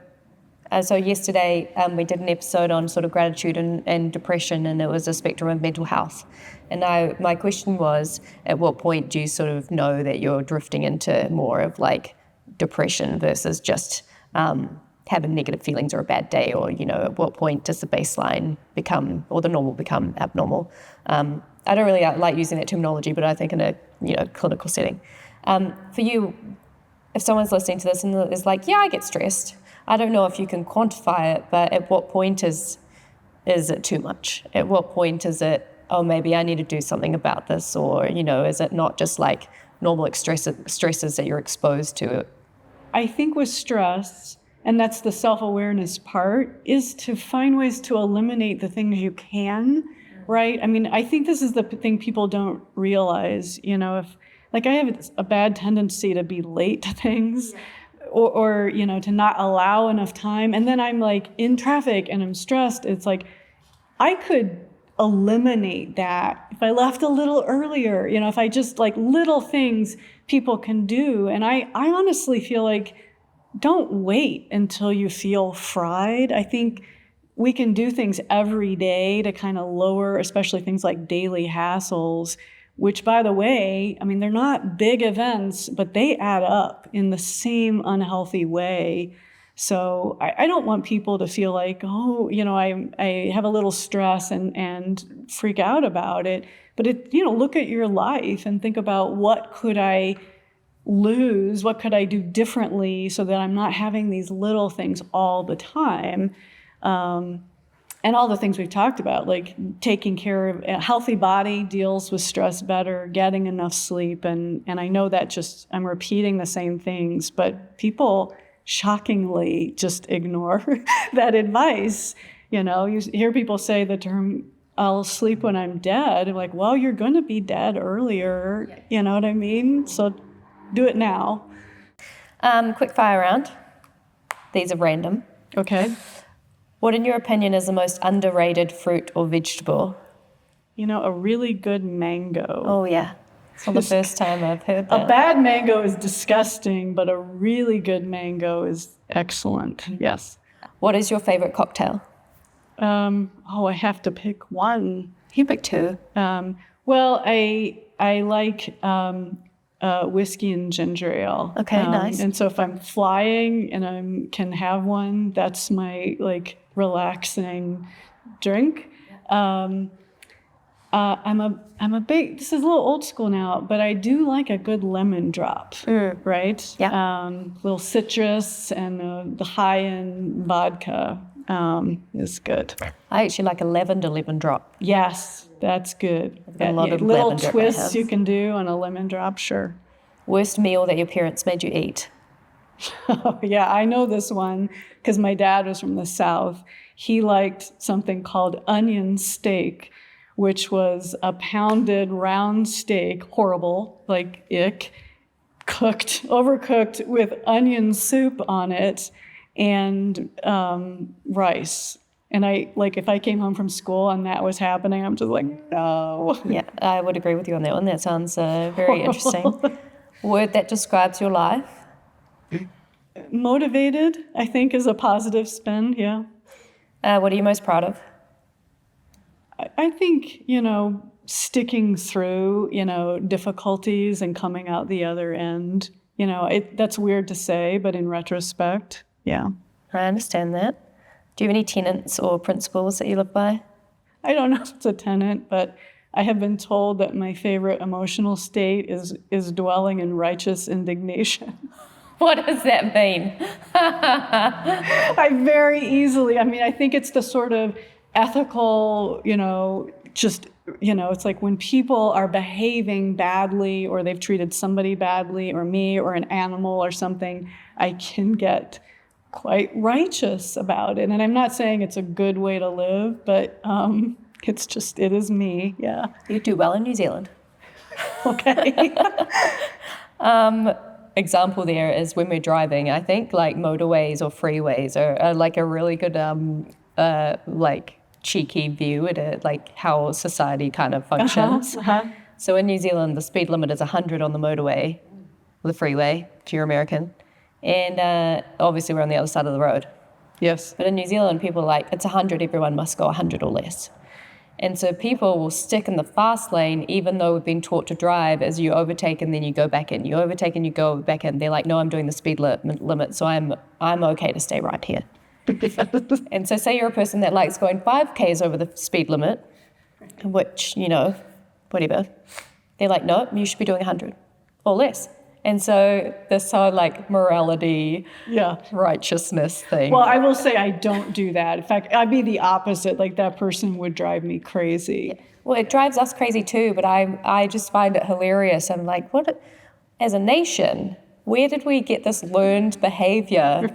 S2: yesterday we did an episode on sort of gratitude and depression, and it was a spectrum of mental health. And my question was, at what point do you sort of know that you're drifting into more of like depression versus just having negative feelings or a bad day, or, at what point does the baseline become, or the normal become abnormal? I don't really like using that terminology, but I think in a clinical setting. For you, if someone's listening to this and is like, yeah, I get stressed, I don't know if you can quantify it, but at what point is it too much? At what point is it, oh, maybe I need to do something about this? Or, is it not just like normal stresses that you're exposed to?
S1: I think with stress, and that's the self-awareness part, is to find ways to eliminate the things you can, right? I mean, I think this is the thing people don't realize, if, like, I have a bad tendency to be late to things, or to not allow enough time, and then I'm like in traffic and I'm stressed. It's like, I could eliminate that if I left a little earlier, if I just like little things people can do. And I honestly feel like, don't wait until you feel fried. I think we can do things every day to kind of lower, especially things like daily hassles, which, by the way, I mean, they're not big events, but they add up in the same unhealthy way. So I don't want people to feel like, I have a little stress and freak out about it. But look at your life and think about, what could I lose? What could I do differently so that I'm not having these little things all the time? And all the things we've talked about, like taking care of a healthy body deals with stress better, getting enough sleep. And I know that I'm repeating the same things, but people shockingly just ignore that advice. You hear people say the term, I'll sleep when I'm dead. I'm like, well, you're going to be dead earlier. You know what I mean? So do it now.
S2: Quick fire round. These are random.
S1: Okay.
S2: What, in your opinion, is the most underrated fruit or vegetable?
S1: A really good mango.
S2: Oh, yeah. It's not the first time I've heard that.
S1: A bad mango is disgusting, but a really good mango is excellent. Yes.
S2: What is your favorite cocktail?
S1: I have to pick one.
S2: You pick two.
S1: Well, I like whiskey and ginger ale.
S2: Okay, nice.
S1: And so if I'm flying and I can have one, that's my relaxing drink. I'm a big, this is a little old school now, but I do like a good lemon drop, right?
S2: Yeah.
S1: Little citrus, and the high-end vodka is good.
S2: I actually like a lavender lemon drop.
S1: Yes, that's good.
S2: A lot of
S1: little
S2: lavender
S1: twists you can do on a lemon drop, sure.
S2: Worst meal that your parents made you eat?
S1: Oh, yeah, I know this one because my dad was from the South. He liked something called onion steak, which was a pounded round steak, horrible, like ick, overcooked with onion soup on it and rice. And if I came home from school and that was happening, I'm just like, no.
S2: Yeah, I would agree with you on that one. That sounds very interesting. Word that describes your life?
S1: Motivated, I think, is a positive spin, yeah.
S2: What are you most proud of?
S1: I think, sticking through, difficulties and coming out the other end. That's weird to say, but in retrospect, yeah.
S2: I understand that. Do you have any tenets or principles that you live by?
S1: I don't know if it's a tenet, but I have been told that my favorite emotional state is dwelling in righteous indignation.
S2: What does that mean?
S1: I very easily, I think it's the sort of ethical, it's like when people are behaving badly or they've treated somebody badly or me or an animal or something, I can get quite righteous about it. And I'm not saying it's a good way to live, but it is me, yeah.
S2: You do well in New Zealand.
S1: Okay.
S2: Example there is when we're driving, I think like motorways or freeways are like a really good like cheeky view at it, like how society kind of functions. So in New Zealand, the speed limit is 100 on the motorway, the freeway, if you're American. And obviously we're on the other side of the road.
S1: Yes.
S2: But in New Zealand, people are like, it's 100, everyone must go 100 or less. And so people will stick in the fast lane, even though we've been taught to drive as you overtake and then you go back in. You overtake and you go back in. They're like, no, I'm doing the speed limit, so I'm okay to stay right here. And so say you're a person that likes going 5Ks over the speed limit, which, whatever. They're like, no, you should be doing 100 or less. And so this whole like morality, righteousness thing.
S1: Well, I will say I don't do that. In fact, I'd be the opposite. Like that person would drive me crazy.
S2: Yeah. Well, it drives us crazy too, but I just find it hilarious. I'm like, what? As a nation, where did we get this learned behavior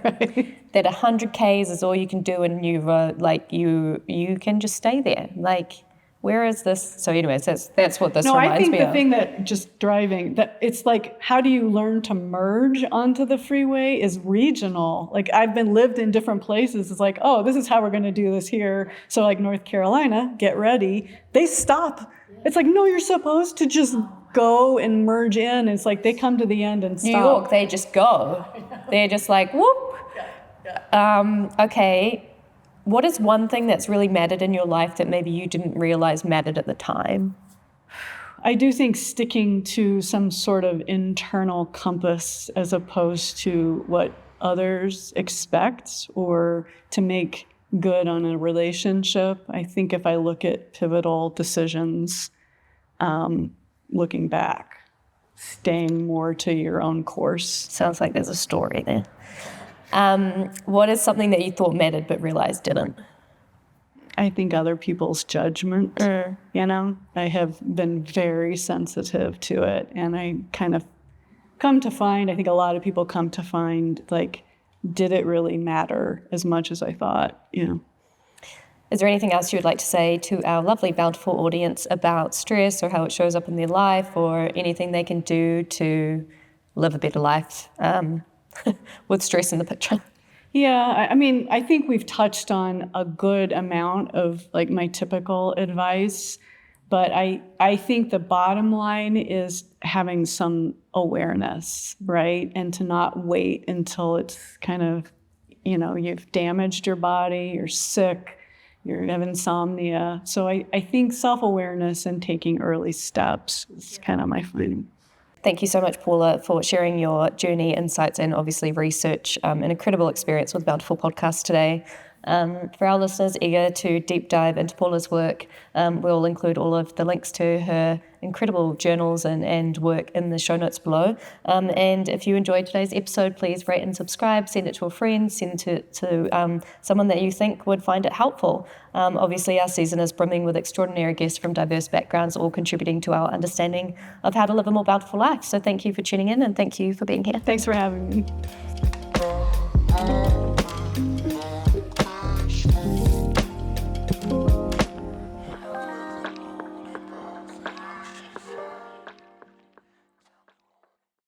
S2: that 100 Ks is all you can do and you can just stay there? Like, where is this? So anyways, that's what this reminds me of. No, I think
S1: the thing that just driving, that it's like, how do you learn to merge onto the freeway is regional. Like I've lived in different places. It's like, oh, this is how we're going to do this here. So like North Carolina, get ready. They stop. It's like, no, you're supposed to just go and merge in. It's like they come to the end and stop.
S2: New York, they just go. They're just like, whoop. Okay. What is one thing that's really mattered in your life that maybe you didn't realize mattered at the time?
S1: I do think sticking to some sort of internal compass as opposed to what others expect or to make good on a relationship. I think if I look at pivotal decisions, looking back, staying more to your own course.
S2: Sounds like there's a story there. What is something that you thought mattered but realized didn't?
S1: I think other people's judgment, I have been very sensitive to it. And I kind of I think a lot of people come to find, like, did it really matter as much as I thought, Is there anything else you would like to say to our lovely Bountiful audience about stress or how it shows up in their life or anything they can do to live a better life? With stress in the picture? Yeah, I think we've touched on a good amount of like my typical advice, but I think the bottom line is having some awareness, right? And to not wait until it's kind of, you've damaged your body, you're sick, you have insomnia. So I think self-awareness and taking early steps is kind of my finding.
S2: Thank you so much, Paula, for sharing your journey, insights, and obviously research. An incredible experience with Bountifull Podcast today. For our listeners eager to deep dive into Paula's work, we'll include all of the links to her incredible journals and work in the show notes below. And if you enjoyed today's episode, please rate and subscribe, send it to a friend, send it to someone that you think would find it helpful. Obviously, our season is brimming with extraordinary guests from diverse backgrounds, all contributing to our understanding of how to live a more bountiful life. So thank you for tuning in and thank you for being here.
S1: Thanks for having me.